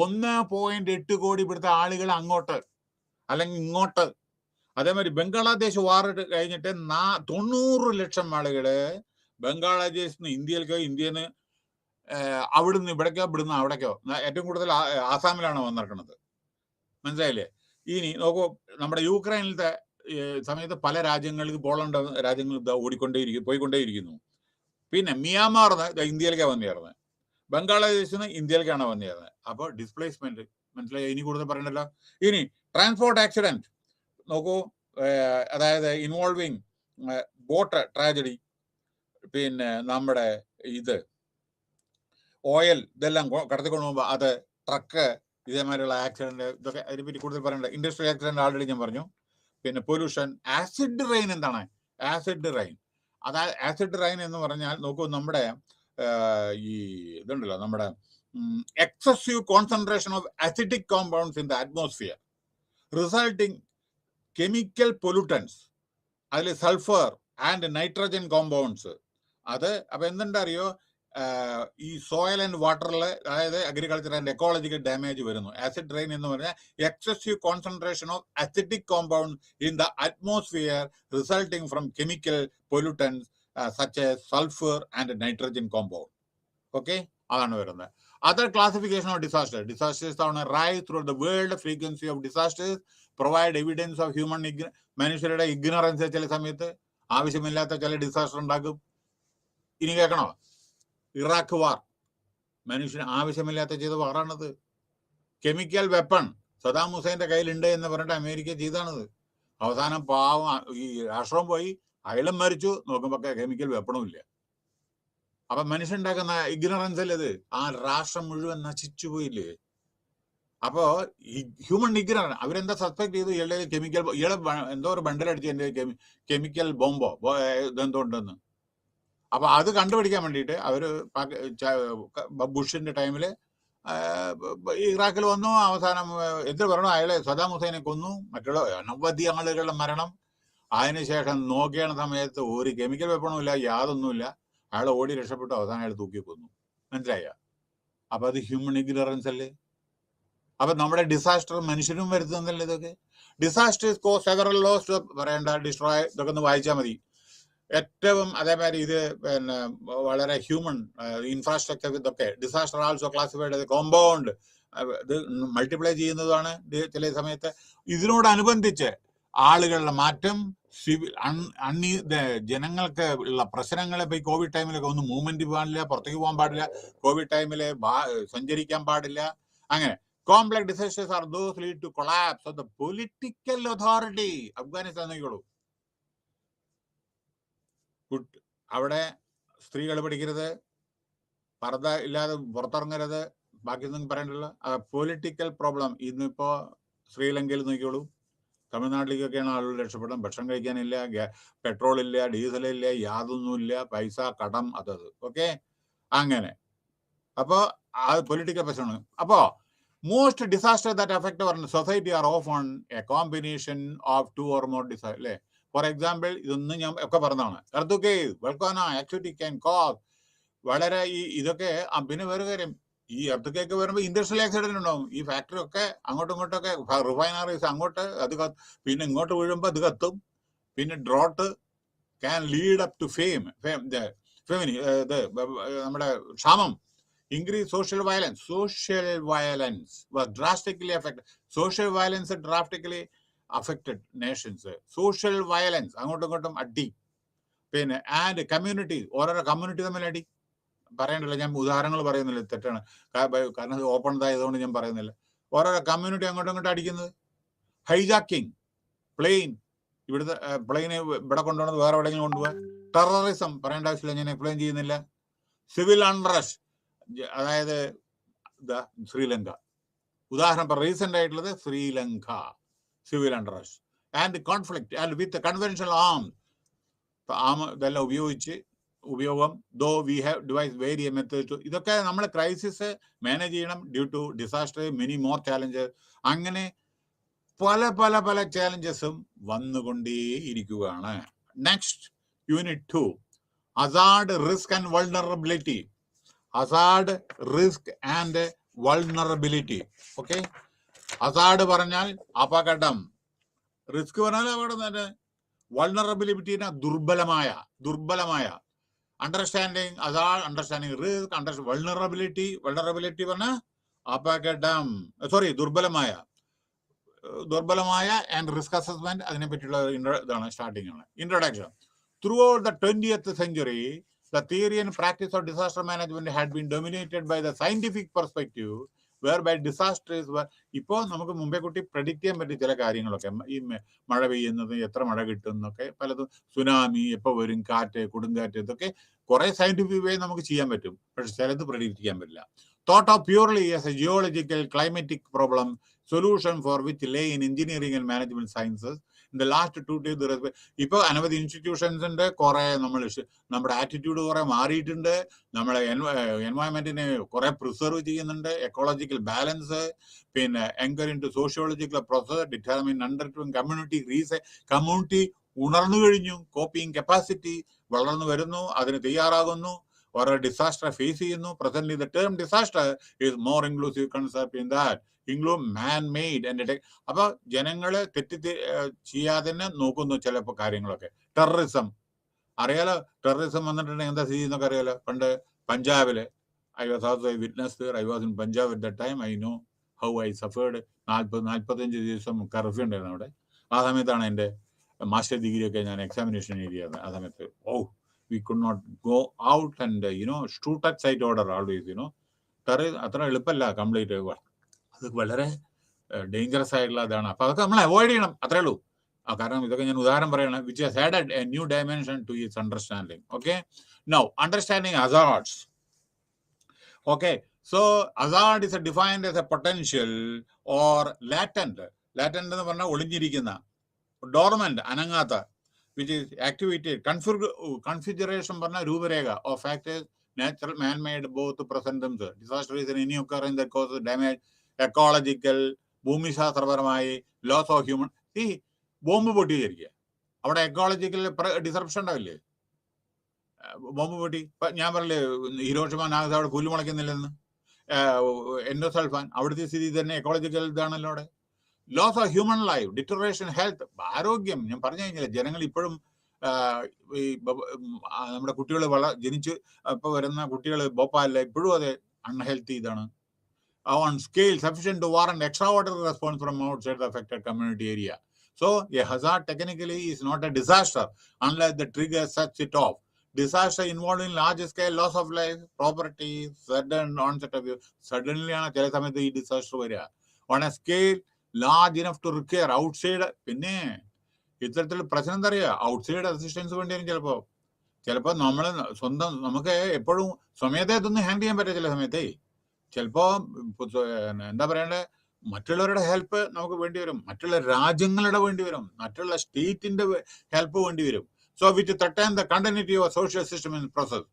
1.8 കോടി ഇവിടുത്തെ ആളുകൾ അങ്ങോട്ട് അല്ലെങ്കിൽ ഇങ്ങോട്ട്. അതേമാതിരി ബംഗ്ലാദേശ് വാർ കഴിഞ്ഞിട്ട് 90 ലക്ഷം ആളുകള് ബംഗ്ലാദേശിൽ നിന്ന് ഇന്ത്യയിലേക്കോ, ഇന്ത്യയിൽ നിന്ന് അവിടുന്ന് ഇവിടേക്കോ, ഇവിടുന്ന് അവിടേക്കോ, ഏറ്റവും കൂടുതൽ ആസാമിലാണ് വന്നിരിക്കുന്നത്. മനസ്സിലായില്ലേ? ഇനി നോക്കൂ, നമ്മുടെ യുക്രൈനിലത്തെ സമയത്ത് പല രാജ്യങ്ങൾക്ക്, പോളണ്ട് രാജ്യങ്ങൾ പോയിക്കൊണ്ടേയിരിക്കുന്നു. പിന്നെ മ്യാൻമാർ ഇന്ത്യയിലേക്കാണ് വന്നിരുന്നത്, ബംഗ്ലാദേശിൽ നിന്ന് ഇന്ത്യയിലേക്കാണ് വന്നിരുന്നത്. അപ്പോൾ ഡിസ്പ്ലേസ്മെന്റ് മനസ്സിലായി, ഇനി കൂടുതൽ പറയണ്ടല്ലോ. ഇനി ട്രാൻസ്പോർട്ട് ആക്സിഡന്റ് നോക്കൂ, അതായത് ഇൻവോൾവിങ് ബോട്ട് ട്രാജഡി, പിന്നെ നമ്മുടെ ഇത് ഓയിൽ ഇതെല്ലാം കടത്തിക്കൊണ്ട് പോകുമ്പോൾ അത്, ട്രക്ക്, ഇതേമാതിരിയുള്ള ആക്സിഡന്റ്, ഇതൊക്കെ അതിനെപ്പറ്റി കൂടുതൽ പറയണ്ട. ഇൻഡസ്ട്രിയൽ ആക്സിഡന്റ് ആൾറെഡി ഞാൻ പറഞ്ഞു. പിന്നെ പൊല്യൂഷൻ, ആസിഡ് റെയിൻ. എന്താണ് ആസിഡ് റെയിൻ? അതായത് ആസിഡ് റെയിൻ എന്ന് പറഞ്ഞാൽ നോക്കൂ, നമ്മുടെ ഈ ഇതുണ്ടല്ലോ, നമ്മുടെ excessive concentration of acidic compounds in the atmosphere resulting chemical pollutants, അതിൽ സൾഫർ ആൻഡ് നൈട്രജൻ കോമ്പൗണ്ട്സ്. അത് അപ്പൊ എന്തുണ്ട് അറിയോ, ഈ സോയിൽ ആൻഡ് വാട്ടറിൽ, അതായത് അഗ്രികൾച്ചർ ആൻഡ് എക്കോളജിക്കൽ ഡാമേജ് വരുന്നു. ആസിഡ് റെയിൻ എന്ന് പറഞ്ഞാൽ excessive concentration of acidic compound in the atmosphere resulting from chemical pollutants such as sulphur and nitrogen compound. Okay, അതാണ് വരുന്നത്. Other classification of disaster. Disasters ആണ് rise through the world. Frequency of disasters provide evidence of human മനുഷ്യരുടെ ignorance. ചില സമയത്ത് ആവശ്യമില്ലാത്ത ചില disaster ഉണ്ടാക്കും. ഇനി കേൾക്കണോ? ഇറാഖ് വാർ മനുഷ്യന് ആവശ്യമില്ലാത്ത ചെയ്ത വാറാണത്. കെമിക്കൽ വെപ്പൺ സദാം ഹുസൈന്റെ കയ്യിലുണ്ട് എന്ന് പറഞ്ഞിട്ട് അമേരിക്ക ചെയ്താണത്. അവസാനം പാവം ഈ രാഷ്ട്രം പോയി, അയാളും മരിച്ചു, നോക്കുമ്പോ കെമിക്കൽ വെപ്പണും ഇല്ല. അപ്പൊ മനുഷ്യണ്ടാക്കുന്ന ഇഗ്നറൻസ് അല്ലേ അത്? ആ രാഷ്ട്രം മുഴുവൻ നശിച്ചു പോയില്ലേ? അപ്പോ ഈ ഹ്യൂമൻ ഇഗ്നറൻസ്, അവരെന്താ സസ്പെക്ട് ചെയ്തു, ഇയാളുടെ കെമിക്കൽ, ഇയാളെ എന്തോ ഒരു ബണ്ടലടിച്ച് എന്റെ കെമിക്കൽ ബോംബോ ഇതെന്തോ ഉണ്ടെന്ന്. അപ്പൊ അത് കണ്ടുപിടിക്കാൻ വേണ്ടിയിട്ട് അവര് ബുഷിന്റെ ടൈമില് ഇറാഖിൽ വന്നു. അവസാനം എന്ത് പറയണു, അയാളെ സദാം ഹുസൈനെ കൊന്നു, മറ്റുള്ള അനവധി ആളുകളുടെ മരണം. അതിനുശേഷം നോക്കിയ സമയത്ത് ഒരു കെമിക്കൽ വെപ്പണും ഇല്ല, യാതൊന്നുമില്ല. അയാൾ ഓടി രക്ഷപ്പെട്ടു, അവസാനം അയാൾ തൂക്കി കൊന്നു. മനസ്സിലായ? അപ്പൊ അത് ഹ്യൂമൻ ഇഗ്നറൻസ് അല്ലേ? അപ്പൊ നമ്മുടെ ഡിസാസ്റ്റർ മനുഷ്യരും വരുത്തുന്നല്ലേ ഇതൊക്കെ? ഡിസാസ്റ്റേഴ്സ് കോസ് സെവറൽ ലോസ്, പറയണ്ട, ഡിസ്ട്രോയ്, ഇതൊക്കെ ഒന്ന് വായിച്ചാൽ മതി. ഏറ്റവും അതേമാതിരി ഇത് പിന്നെ വളരെ ഹ്യൂമൻ ഇൻഫ്രാസ്ട്രക്ചർ, ഇതൊക്കെ ഡിസാസ്റ്റർ ആൾസോ ക്ലാസിഫൈഡ് കോമ്പൗണ്ട്, ഇത് മൾട്ടിപ്ലൈ ചെയ്യുന്നതാണ് ചില സമയത്ത്. ഇതിനോടനുബന്ധിച്ച് ആളുകളുടെ മാറ്റം, സിവിൽ ജനങ്ങൾക്ക് ഉള്ള പ്രശ്നങ്ങൾ. ഇപ്പൊ ഈ കോവിഡ് ടൈമിലൊക്കെ ഒന്നും മൂവ്മെന്റ് പാടില്ല, പുറത്തേക്ക് പോകാൻ പാടില്ല, കോവിഡ് ടൈമില് സഞ്ചരിക്കാൻ പാടില്ല. അങ്ങനെ complex disasters are those lead to collapse of the political authority. Afghanistan നോക്കിക്കോളൂ, അവിടെ സ്ത്രീകൾ പഠിക്കരുത്, പർദ്ദ ഇല്ലാതെ പുറത്തിറങ്ങരുത്, ബാക്കിയൊന്നും പറയണ്ടല്ല. Political problem. ഇന്നിപ്പോ ശ്രീലങ്കയിൽ നോക്കിക്കോളൂ, തമിഴ്നാട്ടിലേക്കൊക്കെയാണ് ആളുകൾ രക്ഷപ്പെടാൻ. ഭക്ഷണം കഴിക്കാനില്ല, പെട്രോൾ ഇല്ല, ഡീസൽ ഇല്ല, യാതൊന്നുമില്ല, പൈസ കടം, അതത്. ഓക്കെ, അങ്ങനെ. അപ്പോ അത് പൊളിറ്റിക്കൽ പ്രശ്നമാണ്. അപ്പോ most disaster that affect our society are often a combination of 2 or more disaster അല്ലേ? ഫോർ എക്സാമ്പിൾ, ഇതൊന്നും ഞാൻ ഒക്കെ പറഞ്ഞതാണ്. Earthquake, volcano activity can cause വളരെ ഇതൊക്കെ. പിന്നെ വേറെ കാര്യം, ഈ എർത്ത് വരുമ്പോൾ ഇൻഡസ്ട്രിയൽ ആക്സിഡന്റ് ഉണ്ടാവും. ഈ ഫാക്ടറി ഒക്കെ അങ്ങോട്ടും ഇങ്ങോട്ടൊക്കെ റിഫൈനറീസ് അങ്ങോട്ട് അത് പിന്നെ ഇങ്ങോട്ട് വീഴുമ്പോൾ അത് കത്തും. പിന്നെ drought can lead up to നമ്മുടെ ക്ഷാമം. Increase social violence. Social violence was drastically affected. Social violence drastically affected nations. Social violence അങ്ങോട്ടും ഇങ്ങോട്ടും അടി. പിന്നെ ആൻഡ് കമ്മ്യൂണിറ്റി, ഓരോരോ കമ്മ്യൂണിറ്റി തമ്മിൽ അടി. പറയണ്ടല്ലോ, ഞാൻ ഉദാഹരണങ്ങൾ പറയുന്നില്ല, തെറ്റാണ്, കാരണം അത് ഓപ്പൺ ഇതായതുകൊണ്ട് ഞാൻ പറയുന്നില്ല. ഓരോരോ കമ്മ്യൂണിറ്റി അങ്ങോട്ടും ഇങ്ങോട്ടും അടിക്കുന്നത്. ഹൈജാക്കിങ്, പ്ലെയിൻ, ഇവിടുത്തെ പ്ലെയിന് ഇവിടെ കൊണ്ടുപോകുന്നത് വേറെ എവിടെയെങ്കിലും കൊണ്ടുപോകുക. ടെററിസം പറയേണ്ട ആവശ്യമില്ല, ഞാൻ എക്സ്പ്ലെയിൻ ചെയ്യുന്നില്ല. സിവിൽ അൺറസ്റ്റ്, അതായത് ശ്രീലങ്ക ഉദാഹരണം, റീസെന്റ് ആയിട്ടുള്ളത് Sri Lanka civil unrest and conflict and with conventional ഇതെല്ലാം ഉപയോഗം though we have devise various methods. ഇതൊക്കെ നമ്മൾ ക്രൈസിസ് മാനേജ് ചെയ്യണം. Due to disaster many more challenges. അങ്ങനെ പല പല പല ചാലഞ്ചസും വന്നുകൊണ്ടേയിരിക്കുകയാണ്. Next unit 2, hazard, risk and vulnerability. Hazard, risk and vulnerability. Okay, hazard പറഞ്ഞാൽ അപകടം, റിസ്ക് പറഞ്ഞാൽ അപകടം തന്നെ, വൾണറബിലിറ്റിനെ ദുർബലമായ. Understanding hazard, understanding risk, vulnerability പറഞ്ഞാൽ അപകടം, ദുർബലമായ ആൻഡ് റിസ്ക് അസസ്മെന്റ്, അതിനെ പറ്റിയുള്ള ഇതാണ് സ്റ്റാർട്ടിംഗ് ആണ്. Introduction. Throughout the 20th century, the theory and practice of disaster management had been dominated by the scientific perspective, whereby disasters were. ഇപ്പോൾ നമുക്ക് മുമ്പേ കൂട്ടി പ്രഡിക്റ്റ് ചെയ്യാൻ പറ്റിയ ചില കാര്യങ്ങളൊക്കെ, ഈ മഴ പെയ്യുന്നത്, എത്ര മഴ കിട്ടും എന്നൊക്കെ, പലതും, സുനാമി എപ്പോൾ വരും, കാറ്റ്, കൊടുങ്കാറ്റ്, ഇതൊക്കെ കുറെ സയന്റിഫിക് വേ നമുക്ക് ചെയ്യാൻ പറ്റും. പക്ഷെ ചിലത് പ്രഡിക്റ്റ് ചെയ്യാൻ പറ്റില്ല. Thought of purely as a geological climatic problem, solution for which lay in engineering and management sciences. In the last 2 days, ഇപ്പോൾ അനവധി ഇൻസ്റ്റിറ്റ്യൂഷൻസ് ഉണ്ട്. കുറെ നമ്മുടെ ആറ്റിറ്റ്യൂഡ് കുറെ മാറിയിട്ടുണ്ട്. നമ്മളെ എൻവയോൺമെന്റിനെ കുറെ പ്രിസർവ് ചെയ്യുന്നുണ്ട്. എക്കോളജിക്കൽ ബാലൻസ്, പിന്നെ enquiry into sociological process, determine understanding community ഉണർന്നു കഴിഞ്ഞു. കോപ്പിംഗ് കപ്പാസിറ്റി വളർന്നു വരുന്നു, അതിന് തയ്യാറാകുന്നു, ഓരോ ഡിസാസ്റ്റർ ഫേസ് ചെയ്യുന്നു. Presently the term disaster is more inclusive concept in that include man made and. അപ്പൊ ജനങ്ങള് ചെയ്യാതെ തന്നെ നോക്കുന്നു ചിലപ്പോൾ കാര്യങ്ങളൊക്കെ. ടെററിസം അറിയാലോ, ടെററിസം വന്നിട്ടുണ്ടെങ്കിൽ എന്താ സ്ഥിതി എന്നൊക്കെ അറിയാലോ. പണ്ട് പഞ്ചാബില് I was also witness, I was in Punjab at the time. I know how I suffered. 45 ദിവസം കർഫ്യൂ ഉണ്ടായിരുന്നു അവിടെ. ആ സമയത്താണ് എൻ്റെ മാസ്റ്റർ ഡിഗ്രി ഒക്കെ ഞാൻ എക്സാമിനേഷൻ എഴുതിയത്. ആ സമയത്ത് we could not go out and shoot at site order always. അത്ര എളുപ്പമല്ല കംപ്ലീറ്റ്. അത് വളരെ ഡേഞ്ചറസ് ആയിട്ടുള്ള ഇതാണ്. അപ്പൊ അതൊക്കെ നമ്മൾ അവോയ്ഡ് ചെയ്യണം, അത്രേ ഉള്ളൂ. കാരണം ഇതൊക്കെ ഞാൻ ഉദാഹരണം പറയണം, which has added a new dimension to its understanding. Okay, now understanding hazards. Okay, so hazard is defined as a potential or latent എന്ന് പറഞ്ഞാൽ ഒളിഞ്ഞിരിക്കുന്ന, dormant അനങ്ങാത്ത, which is activated, configuration പറഞ്ഞ രൂപരേഖ of factors, natural, man-made, both present themselves. Disaster is any occurrence that causes damage, ecological, ഭൂമിശാസ്ത്രപരമായി, loss of human. ഈ bomb പൊട്ടിയിരിക്കുക, അവിടെ ecological ഡിസറപ്ഷൻ ഉണ്ടാവില്ലേ? Bomb പൊട്ടി, ഞാൻ പറഞ്ഞില്ലേ ഹിരോഷിമ നാഗസാക്കി അവിടെ പുല്ല് മുളയ്ക്കുന്നില്ലെന്ന്. എൻഡോസൾഫാൻ, അവിടുത്തെ സ്ഥിതി തന്നെ എക്കോളജിക്കൽ ഇതാണല്ലോ അവിടെ. Loss of human life, deterioration, health, ആരോഗ്യം. ഞാൻ പറഞ്ഞു കഴിഞ്ഞാൽ ജനങ്ങൾ ഇപ്പോഴും ഈ നമ്മുടെ കുട്ടികൾ ജനിച്ച് ഇപ്പൊ വരുന്ന കുട്ടികൾ ഭോപ്പാലില്ല, ഇപ്പോഴും അതെ അൺഹെൽത്തി ഇതാണ്. On scale sufficient to warrant extraordinary response from outside the affected community area. So a hazard technically is not a disaster unless the trigger sets it off. Disaster involving large scale loss of life, property, sudden onset of suddenly ആണ് ചില സമയത്ത് ഈ disaster വരിക. On a scale large enough to require outside. പിന്നെ ഇത്തരത്തിൽ പ്രശ്നം എന്താ അറിയുക, ഔട്ട്സൈഡ് അസിസ്റ്റൻസ് വേണ്ടി വരും. ചിലപ്പോൾ നമ്മൾ സ്വന്തം, നമുക്ക് എപ്പോഴും സ്വമേധ ഇതൊന്നും ഹാൻഡിൽ ചെയ്യാൻ പറ്റില്ല. ചില സമയത്തേ ചിലപ്പോ എന്താ പറയണ്ടേ, മറ്റുള്ളവരുടെ ഹെൽപ്പ് നമുക്ക് വേണ്ടി വരും, മറ്റുള്ള രാജ്യങ്ങളുടെ വേണ്ടി വരും, മറ്റുള്ള സ്റ്റേറ്റിന്റെ ഹെൽപ്പ് വേണ്ടി വരും. So which threaten the continuity of a social system in the process.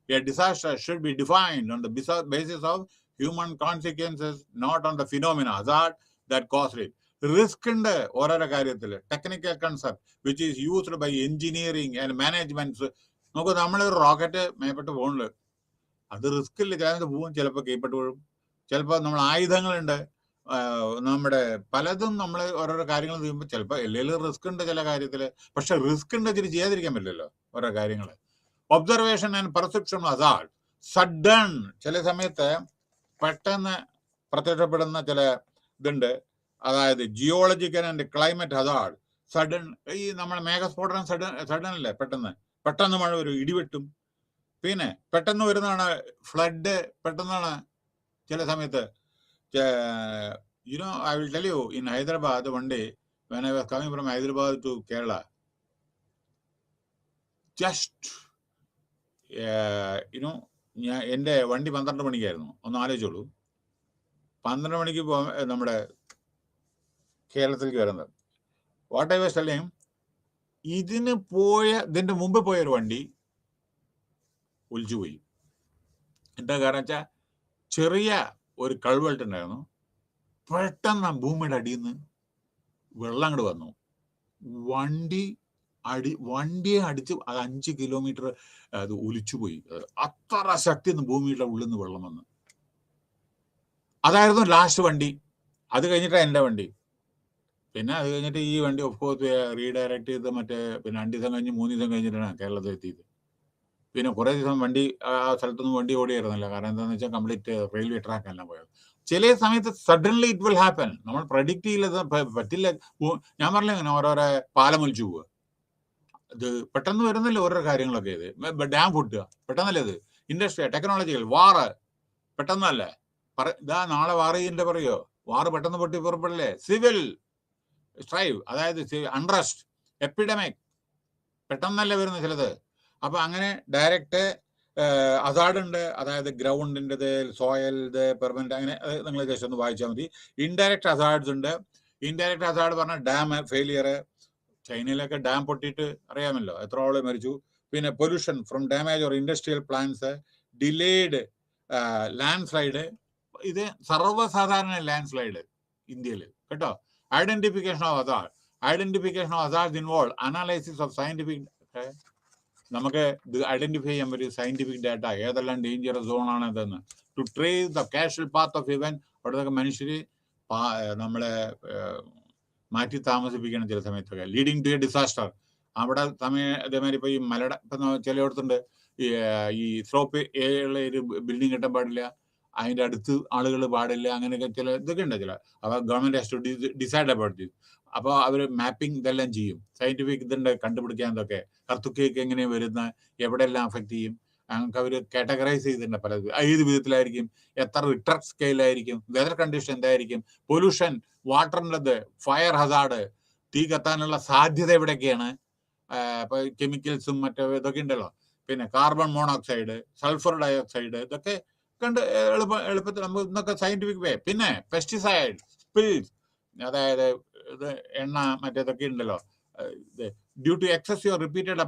A disaster should be defined on the basis of human consequences, not on the phenomena hazard that caused it. Risk ഉണ്ട് ഓരോരോ കാര്യത്തിൽ. Technical concept which is used by engineering and management. നമുക്ക് നമ്മളൊരു rocket മേപ്പെട്ട് പോകുന്നുണ്ട്, അത് risk ഇല്ല, ചിലത് പോവും, ചിലപ്പോൾ കീഴ്പ്പെട്ട് വീഴും. ചിലപ്പോൾ നമ്മൾ ആയുധങ്ങളുണ്ട്, നമ്മുടെ പലതും നമ്മൾ ഓരോരോ കാര്യങ്ങൾ ചെയ്യുമ്പോൾ ചിലപ്പോൾ എല്ലാവരും റിസ്ക് ഉണ്ട് ചില കാര്യത്തിൽ. പക്ഷെ റിസ്ക് ഉണ്ട് വെച്ചിട്ട് ചെയ്യാതിരിക്കാൻ പറ്റില്ലല്ലോ ഓരോ കാര്യങ്ങൾ. Observation and perception assault sudden, ചില സമയത്ത് പെട്ടെന്ന് പ്രത്യക്ഷപ്പെടുന്ന ചില ഇതുണ്ട്. അതായത് geological and climate Hazard sudden. ഈ നമ്മുടെ മേഘസ്ഫോടനം സഡൻ അല്ലേ, പെട്ടെന്ന് മഴ വരും, ഇടിവെട്ടും. പിന്നെ പെട്ടെന്ന് വരുന്നതാണ് ഫ്ലഡ്, പെട്ടെന്നാണ് ചില സമയത്ത്. I will tell you, in Hyderabad one day when I was coming from Hyderabad to Kerala, just എൻ്റെ വണ്ടി 12 മണിക്കായിരുന്നു. ഒന്ന് ആലോചിച്ചോളൂ, 12 മണിക്ക് നമ്മുടെ കേരളത്തിലേക്ക് വരുന്നത്. വാട്ട് ഐ വാസ് ടെല്ലിങ്, ഇതിന്റെ മുമ്പ് പോയൊരു വണ്ടി ഒലിച്ചുപോയി. എന്താ കാരണം വെച്ചാൽ ചെറിയ ഒരു കൾവെട്ടുണ്ടായിരുന്നു, പെട്ടെന്ന് ഭൂമിയുടെ അടിയിൽ നിന്ന് വെള്ളം അങ്ങോട്ട് വന്നു, വണ്ടിയെ അടിച്ച് അത് 5 കിലോമീറ്റർ അത് ഒലിച്ചുപോയി. അത്ര ശക്തി ഭൂമിയുടെ ഉള്ളിൽ നിന്ന് വെള്ളം വന്നു. അതായിരുന്നു ലാസ്റ്റ് വണ്ടി. അത് കഴിഞ്ഞിട്ടാണ് എൻ്റെ വണ്ടി. പിന്നെ അത് കഴിഞ്ഞിട്ട് ഈ വണ്ടി ഓഫ് കോഴ്സ് റീഡയറക്ട് ചെയ്ത് പിന്നെ 2 ദിവസം കഴിഞ്ഞ് 3 ദിവസം കഴിഞ്ഞിട്ടാണ് കേരളത്തിൽ എത്തിയത്. പിന്നെ കുറേ ദിവസം വണ്ടി ആ സ്ഥലത്തൊന്നും വണ്ടി ഓടിയായിരുന്നില്ല. കാരണം എന്താണെന്ന് വെച്ചാൽ കംപ്ലീറ്റ് റെയിൽവേ ട്രാക്ക് എല്ലാം പോയത്. ചില സമയത്ത് സഡൻലി ഇറ്റ് വിൽ ഹാപ്പൻ, നമ്മൾ പ്രഡിക്റ്റ് ചെയ്യില്ല, പറ്റില്ല. ഞാൻ പറഞ്ഞില്ല ഇങ്ങനെ ഓരോരോ പാലം ഒലിച്ചു പോവുക, ഇത് പെട്ടെന്ന് വരുന്നില്ല ഓരോ കാര്യങ്ങളൊക്കെ. ഇത് ഡാം പൊട്ടുക പെട്ടെന്നല്ലേ, ഇത് ഇൻഡസ്ട്രി ടെക്നോളജികൾ വാറ് പെട്ടെന്നല്ലേ. ഇതാ നാളെ വാറ് ചെയ്യുന്നുണ്ട് പറയോ, വാറ് പെട്ടെന്ന് പൊട്ടി പുറപ്പെടില്ലേ. സിവിൽ സ്ട്രൈവ്, അതായത് അൺറസ്റ്റ്, എപ്പിഡമിക് പെട്ടെന്നല്ലേ വരുന്നത് ചിലത്. അപ്പൊ അങ്ങനെ ഡയറക്റ്റ് അസാർഡ് ഉണ്ട്, അതായത് ഗ്രൗണ്ടിൻ്റെത്, സോയൽത്, പെർമനന്റ്, അങ്ങനെ നിങ്ങൾ ജസ്റ്റ് ഒന്ന് വായിച്ചാൽ മതി. ഇൻഡയറക്റ്റ് അസാർഡ്സ് ഉണ്ട്. ഇൻഡയറക്റ്റ് അസാർഡ് പറഞ്ഞാൽ ഡാം ഫെയിലിയർ, ചൈനയിലൊക്കെ ഡാം പൊട്ടിയിട്ട് അറിയാമല്ലോ എത്ര ആള് മരിച്ചു. പിന്നെ pollution from damage or industrial plants, delayed landslide, ഇത് സർവ്വസാധാരണ ലാൻഡ് സ്ലൈഡ് ഇന്ത്യയിൽ കേട്ടോ. Identification of hazard involve analysis of scientific, നമുക്ക് ഇത് ഐഡന്റിഫൈ ചെയ്യാൻ പറ്റും സയന്റിഫിക് ഡാറ്റ, ഏതെല്ലാം ഡേഞ്ചറസ് സോൺ ആണ് ഇതെന്ന്. To trace the causal path of event, അവിടുത്തെ മനുഷ്യര് നമ്മളെ മാറ്റി താമസിപ്പിക്കണം ചില സമയത്തൊക്കെ. ലീഡിങ് ടു എ ഡിസാസ്റ്റർ, അവിടെ അതേമാതിരി ഇപ്പൊ ഈ മലയുടെ ഇപ്പൊ ചിലയിടത്തുണ്ട് ഈ സ്ലോപ്പ് ഉള്ള ഒരു ബിൽഡിംഗ് കെട്ടാൻ പാടില്ല, അതിന്റെ അടുത്ത് ആളുകൾ പാടില്ല, അങ്ങനെയൊക്കെ ചില ഇതൊക്കെ ഉണ്ട്. ചില അപ്പോൾ government has to decide about this. അപ്പോൾ അവർ മാപ്പിംഗ് ഇതെല്ലാം ചെയ്യും, സയന്റിഫിക് ഇതുണ്ട് കണ്ടുപിടിക്കാൻ. ഇതൊക്കെ കർത്തുക്കയൊക്കെ എങ്ങനെ വരുന്ന, എവിടെയെല്ലാം അഫക്റ്റ് ചെയ്യും, ഞങ്ങൾക്ക് അവർ കാറ്റഗറൈസ് ചെയ്തിട്ടുണ്ട് പലത്. ഏത് വിധത്തിലായിരിക്കും, എത്ര റിക്ടർ സ്കെയിലായിരിക്കും, വെതർ കണ്ടീഷൻ എന്തായിരിക്കും, പൊല്യൂഷൻ, വാട്ടറിൻ്റെത്, ഫയർ ഹസാർഡ്, തീ കത്താനുള്ള സാധ്യത എവിടെയൊക്കെയാണ്, ഇപ്പൊ കെമിക്കൽസും മറ്റേ ഇതൊക്കെ ഉണ്ടല്ലോ. പിന്നെ കാർബൺ മോണോക്സൈഡ്, സൾഫർ ഡയോക്സൈഡ്, ഇതൊക്കെ കണ്ട് എളുപ്പത്തിൽ നമുക്ക് ഇന്നൊക്കെ സയന്റിഫിക് വേ. പിന്നെ പെസ്റ്റിസൈഡ് സ്പിൽസ്, അതായത് ഇത് എണ്ണ മറ്റേതൊക്കെ ഉണ്ടല്ലോ. Due to excessive repeated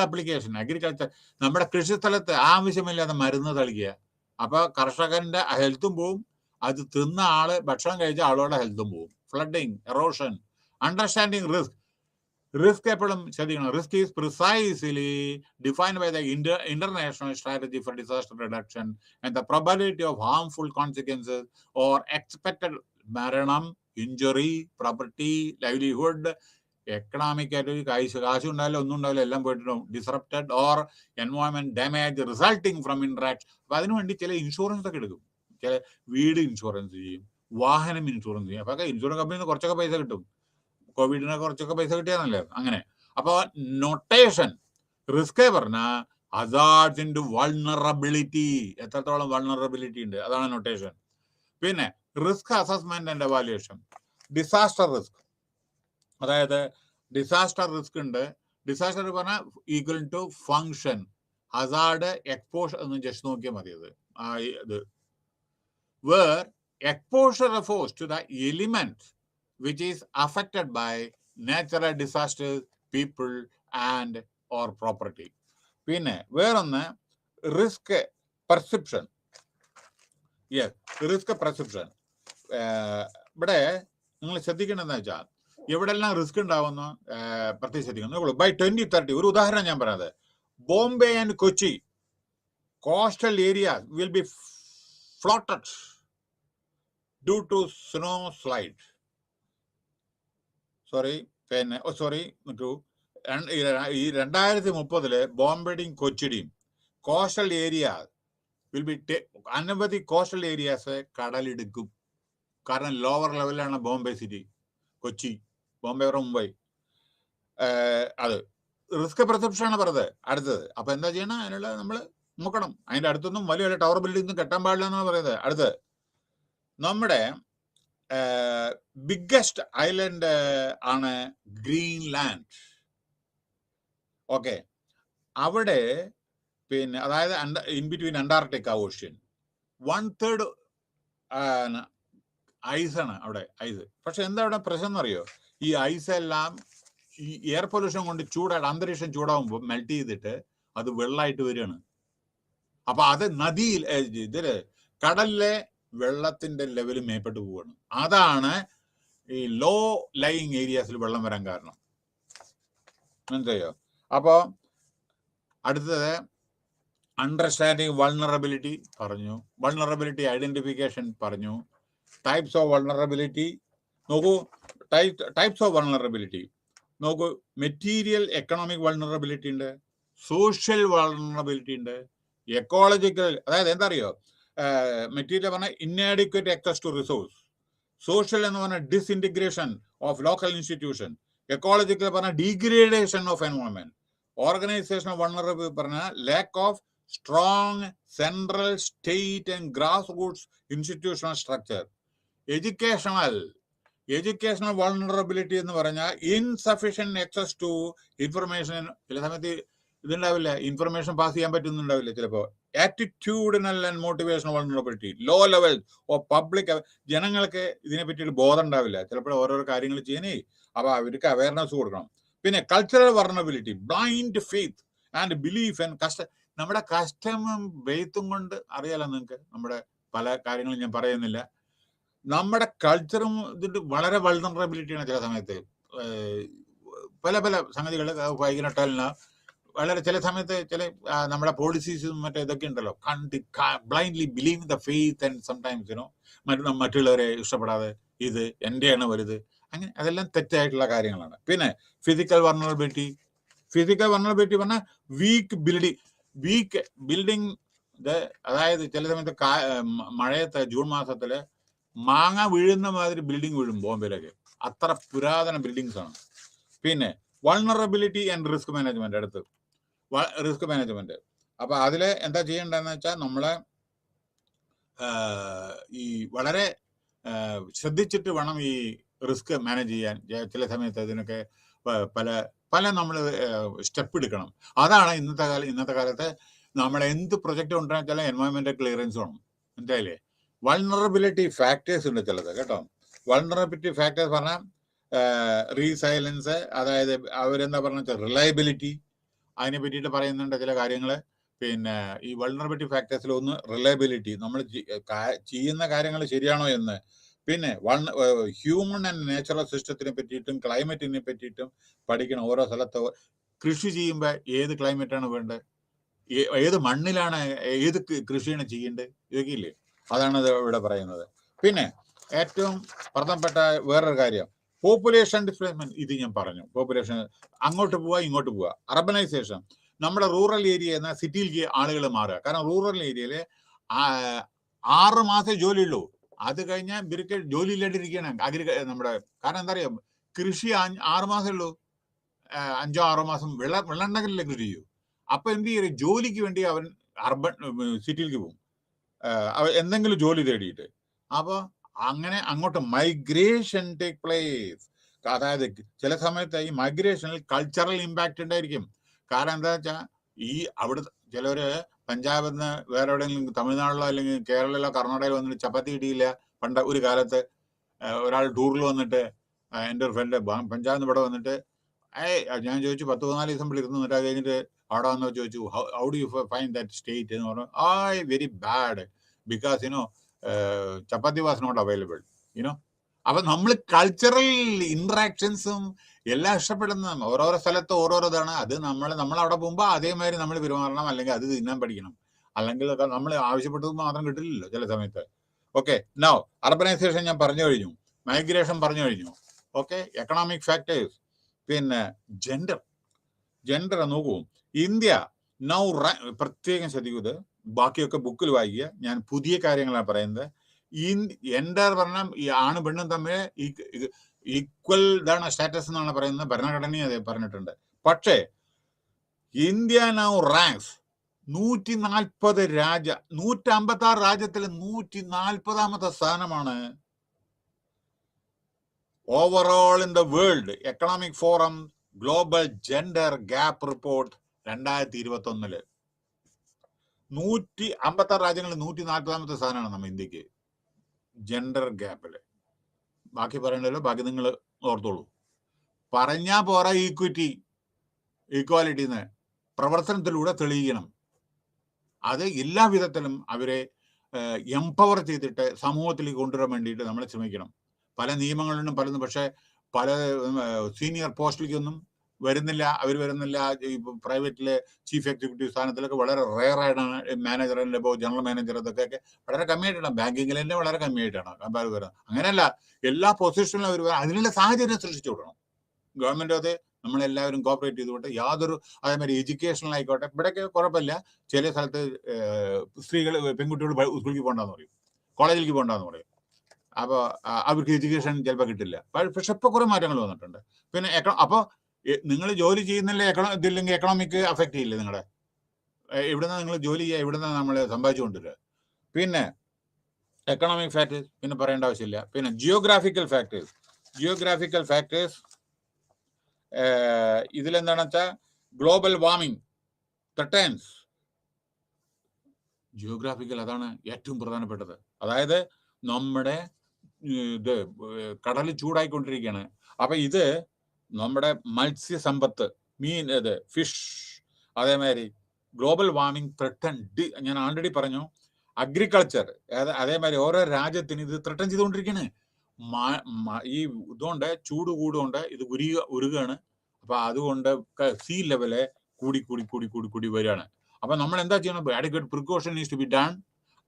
application agriculture, നമ്മുടെ കൃഷിസ്ഥലത്ത് ആവശ്യമില്ലാതെ മരുന്ന് തളിക്കുക. അപ്പൊ കർഷകന്റെ ഹെൽത്തും പോവും, അത് തിന്ന ആള് ഭക്ഷണം കഴിച്ച ആളുകളുടെ ഹെൽത്തും പോവും. ഫ്ലഡിങ്, എറോഷൻ, അണ്ടർസ്റ്റാൻഡിങ് റിസ്ക് എപ്പോഴും ശ്രദ്ധിക്കണം. Risk is precisely defined by the international strategy for disaster reduction and the probability of harmful consequences or expected മരണം, ഇഞ്ചുറി, പ്രോപ്പർട്ടി, ലൈവ്ലിഹുഡ്, എക്കണോമിക്കായിട്ട് കാശ് ഉണ്ടാവില്ല, ഒന്നും ഉണ്ടാവില്ല, എല്ലാം പോയിട്ടുണ്ടാവും. Disrupted or environment damage resulting from interaction. അപ്പൊ അതിനുവേണ്ടി ചില ഇൻഷുറൻസ് ഒക്കെ എടുക്കും. ചില വീട് ഇൻഷുറൻസ് ചെയ്യും, വാഹനം ഇൻഷുറൻസ് ചെയ്യും. അപ്പൊ ഇൻഷുറൻസ് കമ്പനിയിൽ നിന്ന് കുറച്ചൊക്കെ പൈസ കിട്ടും. കോവിഡിനെ കുറച്ചൊക്കെ പൈസ കിട്ടിയാന്നല്ലേ അങ്ങനെ. അപ്പൊ നൊട്ടേഷൻ റിസ്ക് പറഞ്ഞാൽ ഹസാർഡ്സ് ഇൻടു വൾണറബിലിറ്റി, എത്രത്തോളം വൾണറബിലിറ്റി ഉണ്ട്, അതാണ് നൊട്ടേഷൻ. പിന്നെ risk assessment and evaluation. Disaster risk, അതായത് ഡിസാസ്റ്റർ റിസ്ക് ഉണ്ട്. ഡിസാസ്റ്റർ പറഞ്ഞാൽ equal to function. Hazard exposure എന്ന് ജസ്റ്റ് നോക്കിയാൽ മതി. ഇത് where exposure refers to the element which is affected by natural disasters, people and or property. പിന്നെ വേറൊന്ന് risk perception. Risk perception ഇവിടെ നിങ്ങൾ ശ്രദ്ധിക്കേണ്ടതെന്ന് വെച്ചാൽ എവിടെല്ലാം റിസ്ക് ഉണ്ടാവുന്നു പ്രത്യേകം ശ്രദ്ധിക്കണം. ബൈ 2030, ഒരു ഉദാഹരണം ഞാൻ പറയുന്നത്, Bombay and Kochi coastal area will be floated due to snow slide. ഈ 2030 ബോംബെയുടെയും കൊച്ചിയുടെയും കോസ്റ്റൽ ഏരിയ വിൽ ബി അനവധി കോസ്റ്റൽ ഏരിയാസ് കടലെടുക്കും. കാരണം ലോവർ ലെവലിലാണ് ബോംബെ സിറ്റി, കൊച്ചി, ബോംബെ ഓർ മുംബൈ. അത് റിസ്ക് പെർസെപ്ഷനാണ് പറഞ്ഞത്. അടുത്തത് അപ്പൊ എന്താ ചെയ്യണം? അതിനുള്ള നമ്മൾ നോക്കണം. അതിന്റെ അടുത്തൊന്നും വലിയ വലിയ ടവർ ബിൽഡിംഗ് കെട്ടാൻ പാടില്ല എന്നാണ് പറയുന്നത്. അടുത്തത് നമ്മുടെ ബിഗ്ഗസ്റ്റ് ഐലൻഡ് ആണ് ഗ്രീൻലാൻഡ്. ഓക്കെ, അവിടെ പിന്നെ അതായത് ഇൻ ബിറ്റ്വീൻ അന്റാർട്ടിക്ക ഓഷ്യൻ 1/3 ഐസാണ് അവിടെ, ഐസ്. പക്ഷെ എന്താ അവിടെ പ്രശ്നം എന്നറിയോ? ഈ ഐസ് എല്ലാം ഈ എയർ പൊല്യൂഷൻ കൊണ്ട് ചൂടായിട്ട് അന്തരീക്ഷം ചൂടാകുമ്പോൾ മെൽറ്റ് ചെയ്തിട്ട് അത് വെള്ളമായിട്ട് വരികയാണ്. അപ്പൊ അത് നദിയിൽ ഇതില് കടലിലെ വെള്ളത്തിന്റെ ലെവൽ മേപ്പെട്ട് പോവുകയാണ്. അതാണ് ഈ ലോ ലൈയിങ് ഏരിയാസിൽ വെള്ളം വരാൻ കാരണം. മനസ്സിലായോ? അപ്പോ അടുത്തത് അണ്ടർസ്റ്റാൻഡിങ് വൾണറബിലിറ്റി പറഞ്ഞു, വൾണറബിലിറ്റി ഐഡന്റിഫിക്കേഷൻ പറഞ്ഞു, ടൈപ്സ് ഓഫ് വൾണറബിലിറ്റി നോക്കൂ. ടൈപ്സ് ഓഫ് വൾണറബിലിറ്റി നോക്കൂ. മെറ്റീരിയൽ എക്കണോമിക് വൾണറബിലിറ്റി ഉണ്ട്, സോഷ്യൽ വൾണറബിലിറ്റി ഉണ്ട്, എക്കോളജിക്കൽ. അതായത് എന്താ അറിയോ? മെറ്റീരിയൽ പറഞ്ഞാൽ inadequate access to resource, social എന്ന് പറഞ്ഞാൽ disintegration of local institution, ecological പറഞ്ഞാൽ degradation of environment, organisation vulnerability പറഞ്ഞാൽ lack of strong central state and grass roots institutional structure. Educational vulnerability എന്ന് പറഞ്ഞാൽ ഇൻസഫിഷ്യന്റ് ആക്സസ് ടു ഇൻഫർമേഷൻ. ചില സമയത്ത് ഇതുണ്ടാവില്ല, information pass ചെയ്യാൻ പറ്റുന്നുണ്ടാവില്ല ചിലപ്പോൾ. Attitudinal and motivational vulnerability, low level of public. ജനങ്ങൾക്ക് ഇതിനെ പറ്റിയൊരു ബോധം ഉണ്ടാവില്ല ചിലപ്പോൾ ഓരോരോ കാര്യങ്ങൾ ചെയ്യാനേ. അപ്പൊ അവർക്ക് അവയർനെസ് കൊടുക്കണം. പിന്നെ cultural vulnerability, blind faith and belief and നമ്മുടെ കസ്റ്റമും ബെയ്ത്തും കൊണ്ട് അറിയാലോ നിങ്ങൾക്ക്. നമ്മുടെ പല കാര്യങ്ങളും ഞാൻ പറയുന്നില്ല. നമ്മുടെ കൾച്ചറും ഇതിന്റെ വളരെ വൾണറബിലിറ്റിയാണ്. ചില സമയത്ത് പല പല സംഗതികൾ വൈകിട്ടാലിന് വളരെ ചില സമയത്ത് ചില നമ്മുടെ പോളിസീസും മറ്റേ ഇതൊക്കെ ഉണ്ടല്ലോ, blindly believe in the faith and sometimes മറ്റുള്ളവരെ ഇഷ്ടപ്പെടാതെ ഇത് എന്റെയാണ് വലുത്, അങ്ങനെ അതെല്ലാം തെറ്റായിട്ടുള്ള കാര്യങ്ങളാണ്. പിന്നെ ഫിസിക്കൽ വൾണറബിലിറ്റി പറഞ്ഞാൽ വീക്ക് ബിൽഡിംഗ്. അതായത് ചില സമയത്ത് മഴയത്ത് ജൂൺ മാസത്തില് മാങ്ങ വീഴുന്ന മാതിരി ബിൽഡിംഗ് വീഴും ബോംബെയിലൊക്കെ, അത്ര പുരാതന ബിൽഡിങ്സ് ആണ്. പിന്നെ വൾണറബിലിറ്റി ആൻഡ് റിസ്ക് മാനേജ്മെന്റ്. അടുത്ത് റിസ്ക് മാനേജ്മെന്റ്. അപ്പൊ അതില് എന്താ ചെയ്യേണ്ടതെന്ന് വെച്ചാൽ നമ്മളെ ഈ വളരെ ശ്രദ്ധിച്ചിട്ട് വേണം ഈ റിസ്ക് മാനേജ് ചെയ്യാൻ. ചില സമയത്ത് ഇതിനൊക്കെ പല നമ്മൾ സ്റ്റെപ്പ് എടുക്കണം. അതാണ് ഇന്നത്തെ കാലത്ത് നമ്മൾ എന്ത് പ്രൊജക്ട് കൊണ്ടുവരാൻ വെച്ചാൽ എൻവയോൺമെന്റൽ ക്ലിയറൻസ് വേണം. എന്തായാലേ വൾണറബിലിറ്റി ഫാക്ടേഴ്സ് ഉണ്ട് ചിലത് കേട്ടോ. വൾണറബിലിറ്റി ഫാക്ടേഴ്സ് പറഞ്ഞാൽ റീസൈലൻസ്, അതായത് അവരെന്താ പറഞ്ഞ റിലയബിലിറ്റി, അതിനെ പറ്റിയിട്ട് പറയുന്നുണ്ട് ചില കാര്യങ്ങൾ. പിന്നെ ഈ വൾണറബിലിറ്റി ഫാക്ടേഴ്സിൽ ഒന്ന് റിലയബിലിറ്റി, നമ്മൾ ചെയ്യുന്ന കാര്യങ്ങൾ ശരിയാണോ എന്ന്. പിന്നെ ഹ്യൂമൻ ആൻഡ് നാച്ചുറൽ സിസ്റ്റത്തിനെ പറ്റിയിട്ടും ക്ലൈമറ്റിനെ പറ്റിയിട്ടും പഠിക്കണം. ഓരോ സ്ഥലത്ത് കൃഷി ചെയ്യുമ്പോൾ ഏത് ക്ലൈമറ്റാണ് വേണ്ടത്, ഏത് മണ്ണിലാണ് ഏത് കൃഷിയാണ് ചെയ്യേണ്ടത്, ഇതൊക്കെ ഇല്ലേ, അതാണ് ഇവിടെ പറയുന്നത്. പിന്നെ ഏറ്റവും പ്രധാനപ്പെട്ട വേറൊരു കാര്യം പോപ്പുലേഷൻ ഡിസ്പ്ലേസ്മെന്റ്. ഇത് ഞാൻ പറഞ്ഞു, പോപ്പുലേഷൻ അങ്ങോട്ട് പോവുക ഇങ്ങോട്ട് പോവുക. അർബനൈസേഷൻ, നമ്മുടെ റൂറൽ ഏരിയ എന്ന സിറ്റിയിലേക്ക് ആളുകൾ മാറുക. കാരണം റൂറൽ ഏരിയയിൽ 6 മാസേ ജോലിയുള്ളൂ, അത് കഴിഞ്ഞാൽ ഇവർക്ക് ജോലി ഇല്ലാണ്ടിരിക്കുകയാണ് നമ്മുടെ. കാരണം എന്താ പറയുക, കൃഷി 6 മാസമേ ഉള്ളൂ, 5-6 മാസം വെള്ളം ഉണ്ടെങ്കിലല്ലേ കൃഷി ചെയ്യൂ. അപ്പൊ എന്ത് ചെയ്യും, ജോലിക്ക് വേണ്ടി അവൻ സിറ്റിയിലേക്ക് പോകും, എന്തെങ്കിലും ജോലി തേടിയിട്ട്. അപ്പൊ അങ്ങനെ അങ്ങോട്ട് മൈഗ്രേഷൻ ടേക്ക് പ്ലേസ്. അതായത് ചില സമയത്ത് ഈ മൈഗ്രേഷനിൽ കൾച്ചറൽ ഇമ്പാക്റ്റ് ഉണ്ടായിരിക്കും. കാരണം എന്താ വെച്ചാൽ ഈ അവിടെ ചിലവര് പഞ്ചാബിൽ നിന്ന് വേറെ എവിടെയെങ്കിലും തമിഴ്നാട്ടിലോ അല്ലെങ്കിൽ കേരളയിലോ കർണാടകയിലോ വന്നിട്ട് ചപ്പാത്തി കിട്ടിയില്ല. പണ്ട് ഒരു കാലത്ത് ഒരാൾ ടൂറിൽ വന്നിട്ട്, എൻ്റെ ഒരു ഫ്രണ്ട് പഞ്ചാബിൽ നിന്ന് ഇവിടെ വന്നിട്ട്, ഞാൻ ചോദിച്ചു 10-14 ദിവസം ഇവിടെ ഇരുന്ന്. അത് കഴിഞ്ഞിട്ട് അവിടെ വന്ന് ചോദിച്ചു how do you find that state എന്ന് പറഞ്ഞു. Very bad because chapati was not available. അപ്പൊ നമ്മൾ കൾച്ചറൽ ഇന്ററാക്ഷൻസും എല്ലാം ഇഷ്ടപ്പെടുന്ന ഓരോരോ സ്ഥലത്ത് ഓരോരോ ഇതാണ്. അത് നമ്മൾ അവിടെ പോകുമ്പോൾ അതേമാതിരി നമ്മൾ പെരുമാറണം, അല്ലെങ്കിൽ അത് തിന്നാൻ പഠിക്കണം. അല്ലെങ്കിൽ നമ്മൾ ആവശ്യപ്പെട്ടത് മാത്രം കിട്ടില്ലല്ലോ ചില സമയത്ത്. ഓക്കെ, നൗ അർബനൈസേഷൻ ഞാൻ പറഞ്ഞു കഴിഞ്ഞു, മൈഗ്രേഷൻ പറഞ്ഞു കഴിഞ്ഞു. ഓക്കെ, എക്കണോമിക് ഫാക്ടേഴ്സ്, പിന്നെ ജെൻഡർ നോക്കൂ. ഇന്ത്യ നൗ പ്രത്യേകം ശ്രദ്ധിക്കുന്നത്, ബാക്കിയൊക്കെ ബുക്കിൽ വായിക്കുക, ഞാൻ പുതിയ കാര്യങ്ങളാണ് പറയുന്നത്. ജെൻഡർ പറഞ്ഞാൽ ഈ ആണ് പെണ്ണും തമ്മിൽ ഈക്വൽ ഇതാണ് സ്റ്റാറ്റസ് എന്നാണ് പറയുന്നത്, ഭരണഘടനയും അതേ പറഞ്ഞിട്ടുണ്ട്. പക്ഷേ ഇന്ത്യ നൗ റാങ്ക്സ് 140 156 രാജ്യത്തിൽ 140ാമത്തെ സ്ഥാനമാണ് overall in the world economic forum global gender gap report 2021. 156 രാജ്യങ്ങളിൽ 140ാമത്തെ സ്ഥാനമാണ് നമ്മൾ ഇന്ത്യക്ക് ജെൻഡർ ഗ്യാപ്പിൽ. ബാക്കി പറയണ്ടല്ലോ, ബാക്കി നിങ്ങൾ ഓർത്തോളൂ. പറഞ്ഞാ പോരാ, ഈക്വാലിറ്റിന്ന് പ്രവർത്തനത്തിലൂടെ തെളിയിക്കണം. അത് എല്ലാ വിധത്തിലും അവരെ എംപവർ ചെയ്തിട്ട് സമൂഹത്തിലേക്ക് കൊണ്ടുവരാൻ വേണ്ടിയിട്ട് നമ്മൾ ശ്രമിക്കണം. പല നിയമങ്ങളിലും പലതും, പക്ഷെ പല സീനിയർ പോസ്റ്റിലേക്കൊന്നും അവർ വരുന്നില്ല. ഈ പ്രൈവറ്റിലെ ചീഫ് എക്സിക്യൂട്ടീവ് സ്ഥാനത്തിലൊക്കെ വളരെ റെയർ ആയിട്ടാണ്. മാനേജർ, ഇപ്പോൾ ജനറൽ മാനേജർ, അതൊക്കെ വളരെ കമ്മിയായിട്ടാണ്. ബാങ്കിങ്ങിൽ തന്നെ വളരെ കമ്മിയായിട്ടാണ് വരുന്നത്. അങ്ങനെയല്ല, എല്ലാ പൊസിഷനിലും അവർ അതിനുള്ള സാഹചര്യം സൃഷ്ടിച്ചു കൊടുക്കണം. ഗവൺമെന്റ് അത് നമ്മളെല്ലാവരും കോപ്പറേറ്റ് ചെയ്തുകൊണ്ട് യാതൊരു, അതേമാതിരി എഡ്യൂക്കേഷണൽ ആയിക്കോട്ടെ, ഇവിടെയൊക്കെ കുഴപ്പമില്ല. ചില സ്ഥലത്ത് സ്ത്രീകൾ, പെൺകുട്ടികൾ സ്കൂളിലേക്ക് പോകണ്ടെന്ന് പറയും, കോളേജിലേക്ക് പോകണ്ടെന്ന് പറയും. അപ്പോൾ അവർക്ക് എഡ്യൂക്കേഷൻ ചിലപ്പോൾ കിട്ടില്ല. പക്ഷെ ഇപ്പോൾ കുറേ മാറ്റങ്ങൾ വന്നിട്ടുണ്ട്. പിന്നെ അപ്പോൾ നിങ്ങൾ ജോലി ചെയ്യുന്നില്ല, ഇതില്ലെങ്കിൽ എക്കണോമിക് അഫക്റ്റ് ചെയ്യില്ലേ നിങ്ങളുടെ? എവിടുന്ന നിങ്ങൾ ജോലി ചെയ്യുക, എവിടുന്ന നമ്മൾ സമ്പാദിച്ചുകൊണ്ടിരിക്കുക. പിന്നെ എക്കണോമിക് ഫാക്ടേഴ്സ് പിന്നെ പറയേണ്ട ആവശ്യമില്ല. പിന്നെ ജിയോഗ്രാഫിക്കൽ ഫാക്ടേഴ്സ് ഇതിലെന്താണെന്ന് വെച്ചാൽ ഗ്ലോബൽ വാർമിംഗ് ത്രട്ടൻസ്. ജിയോഗ്രാഫിക്കൽ അതാണ് ഏറ്റവും പ്രധാനപ്പെട്ടത്. അതായത് നമ്മുടെ ഇത് കടൽ ചൂടായിക്കൊണ്ടിരിക്കുകയാണ്. അപ്പൊ ഇത് നമ്മുടെ മത്സ്യസമ്പത്ത്, മീൻ, ഫിഷ്, അതേമാതിരി ഗ്ലോബൽ വാർമിംഗ് ത്രട്ടൻ, ഞാൻ ആൾറെഡി പറഞ്ഞു. അഗ്രികൾച്ചർ, അതേമാതിരി ഓരോ രാജ്യത്തിന് ഇത് ത്രട്ടൻ ചെയ്തുകൊണ്ടിരിക്കുകയാണ്. ഈ ഇതുകൊണ്ട് ചൂട് കൂടുകൊണ്ട് ഇത് ഉരുകയാണ്. അപ്പൊ അതുകൊണ്ട് സീ ലെവല് കൂടി വരികയാണ്. അപ്പൊ നമ്മൾ എന്താ ചെയ്യണം? Adequate precaution is to be done.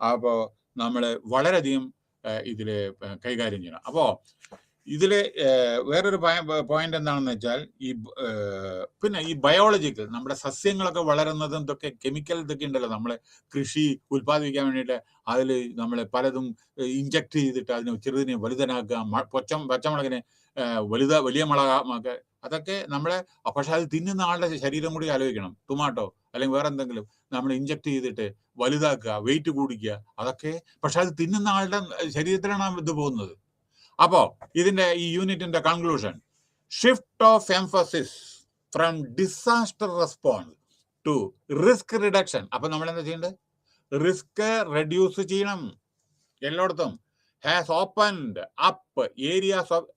അപ്പോൾ നമ്മൾ വളരെയധികം ഇതില് കൈകാര്യം ചെയ്യണം. അപ്പോൾ ഇതില് വേറൊരു പോയിന്റ് എന്താണെന്ന് വെച്ചാൽ, പിന്നെ ഈ ബയോളജിക്കൽ, നമ്മുടെ സസ്യങ്ങളൊക്കെ വളരുന്നതും ഇതൊക്കെ കെമിക്കൽ ഇതൊക്കെ ഉണ്ടല്ലോ, നമ്മള് കൃഷി ഉൽപ്പാദിപ്പിക്കാൻ വേണ്ടിയിട്ട് അതിൽ നമ്മൾ പലതും ഇഞ്ചക്ട് ചെയ്തിട്ട് അതിനെ ചെറുതിനെ വലുതനാക്കുക, പച്ചമുളകിനെ വലിയ മുളകാക്കുക, അതൊക്കെ നമ്മളെ. പക്ഷെ അത് തിന്നുന്ന ആളുടെ ശരീരം കൂടി ആലോചിക്കണം. ടൊമാറ്റോ അല്ലെങ്കിൽ വേറെ എന്തെങ്കിലും നമ്മൾ ഇഞ്ചക്ട് ചെയ്തിട്ട് വലുതാക്കുക, വെയിറ്റ് കൂടിക്കുക, അതൊക്കെ. പക്ഷെ അത് തിന്നുന്ന ആളുടെ ശരീരത്തിലാണ് ഇത് പോകുന്നത്. അപ്പോ ഇതിന്റെ ഈ യൂണിറ്റിന്റെ conclusion, shift of emphasis from disaster response to risk reduction. അപ്പൊ നമ്മൾ എന്താ ചെയ്യേണ്ടത്? റിസ്ക് റെഡ്യൂസ് ചെയ്യണം എല്ലായിടത്തും. Has opened up areas of,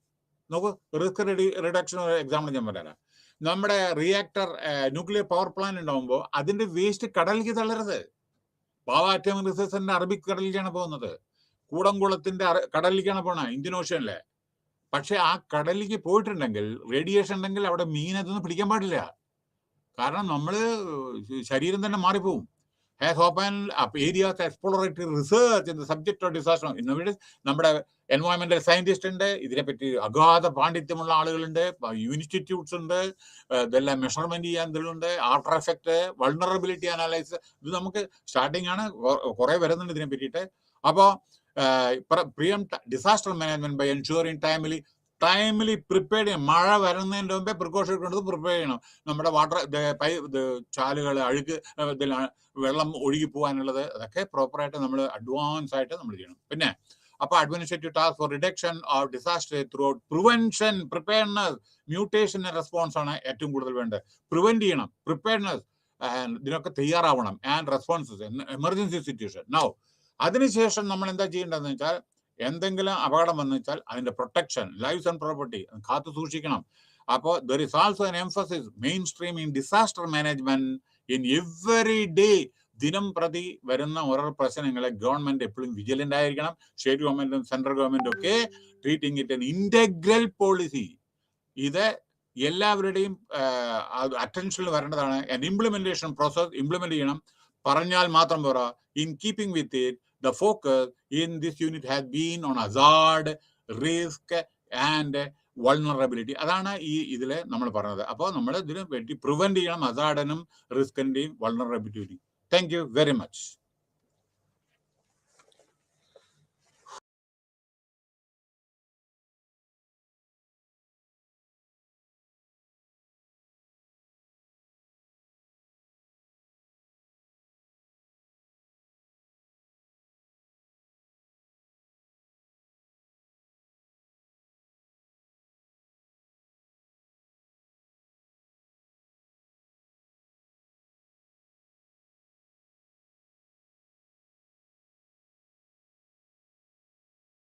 നോക്കൂ, റിസ്ക് റിഡക്ഷൻ എക്സാമ്പിൾ ഞാൻ പറയാം. നമ്മുടെ റിയാക്ടർ, ന്യൂക്ലിയർ പവർ പ്ലാന്റ് ഉണ്ടാകുമ്പോൾ അതിന്റെ വേസ്റ്റ് കടലിലേക്ക് തള്ളരുത്. പാവാറ്റം റിസർച്ചിന്റെ അറബിക് കടലിലേക്കാണ് പോകുന്നത്, കൂടംകുളത്തിന്റെ കടലിലേക്കാണ് പോണത്, ഇന്ത്യൻ ഓഷ്യനിലെ. പക്ഷെ ആ കടലിലേക്ക് പോയിട്ടുണ്ടെങ്കിൽ, റേഡിയേഷൻ ഉണ്ടെങ്കിൽ അവിടെ മീൻ അതൊന്നും പിടിക്കാൻ പാടില്ല. കാരണം നമ്മള് ശരീരം തന്നെ മാറിപ്പോവും. Has open up areas exploratory research in the subject of disaster. നമ്മുടെ എൻവയോൺമെന്റൽ സയന്റിസ്റ്റ് ഉണ്ട്, ഇതിനെപ്പറ്റി അഗാധ പാണ്ഡിത്യമുള്ള ആളുകളുണ്ട്, ഇൻസ്റ്റിറ്റ്യൂട്ട്സ് ഉണ്ട്, ഇതെല്ലാം മെഷർമെന്റ് ചെയ്യാൻ ഇതിലുണ്ട്. ആഫ്റ്റർ എഫക്ട്, വൾണറബിലിറ്റി അനാലിസിസ്, ഇത് നമുക്ക് സ്റ്റാർട്ടിംഗ് ആണ്, കുറെ വരുന്നുണ്ട് ഇതിനെ പറ്റിയിട്ട്. അപ്പോൾ disaster management by ensuring timely prepare ചെയ്യണം. മഴ വരുന്നതിന്റെ മുമ്പേ പ്രിക്കോഷൻ എടുക്കുന്നത് പ്രിപ്പയർ ചെയ്യണം. നമ്മുടെ വാട്ടർ ചാലുകൾ, അഴുക്ക്, വെള്ളം ഒഴുകി പോകാനുള്ളത്, അതൊക്കെ പ്രോപ്പറായിട്ട് നമ്മൾ അഡ്വാൻസ് ആയിട്ട് നമ്മൾ ചെയ്യണം. പിന്നെ അപ്പോൾ administrative task for reduction of disaster through prevention, preparedness, mutation response ആണ് ഏറ്റവും കൂടുതൽ വേണ്ടത്. പ്രിവെന്റ് ചെയ്യണം, പ്രിപ്പയർനെസ്, ഇതിനൊക്കെ തയ്യാറാവണം, and responses emergency situation. Now അതിനുശേഷം നമ്മൾ എന്താ ചെയ്യേണ്ടതെന്ന് വെച്ചാൽ, എന്തെങ്കിലും അപകടം വന്നു വെച്ചാൽ അതിന്റെ പ്രൊട്ടക്ഷൻ, ലൈവ്സ് ആൻഡ് പ്രോപ്പർട്ടി കാത്തു സൂക്ഷിക്കണം. അപ്പോൾ there is also an emphasis main stream in disaster management in every day. ദിനം പ്രതി വരുന്ന ഓരോ പ്രശ്നങ്ങളെ ഗവൺമെന്റ് എപ്പോഴും വിജിലന്റ് ആയിരിക്കണം. സ്റ്റേറ്റ് ഗവൺമെന്റും സെൻട്രൽ ഗവൺമെന്റും ഒക്കെ treating it an integral policy. ഇത് എല്ലാവരുടെയും അറ്റൻഷനിൽ വരേണ്ടതാണ്. ഇംപ്ലിമെന്റേഷൻ പ്രോസസ് ഇംപ്ലിമെന്റ് ചെയ്യണം. പറഞ്ഞാൽ മാത്രം പോരാ. In keeping with it, the focus in this unit has been on hazard, risk and vulnerability. അതാണ് ഇതിൽ നമ്മൾ പറഞ്ഞത്. അപ്പോൾ നമ്മൾ ഇതിനെ പറ്റി പ്രിവെന്റ് ചെയ്യണം, ഹസാർഡിനും റിസ്കിന്റെയും vulnerability. Thank you very much.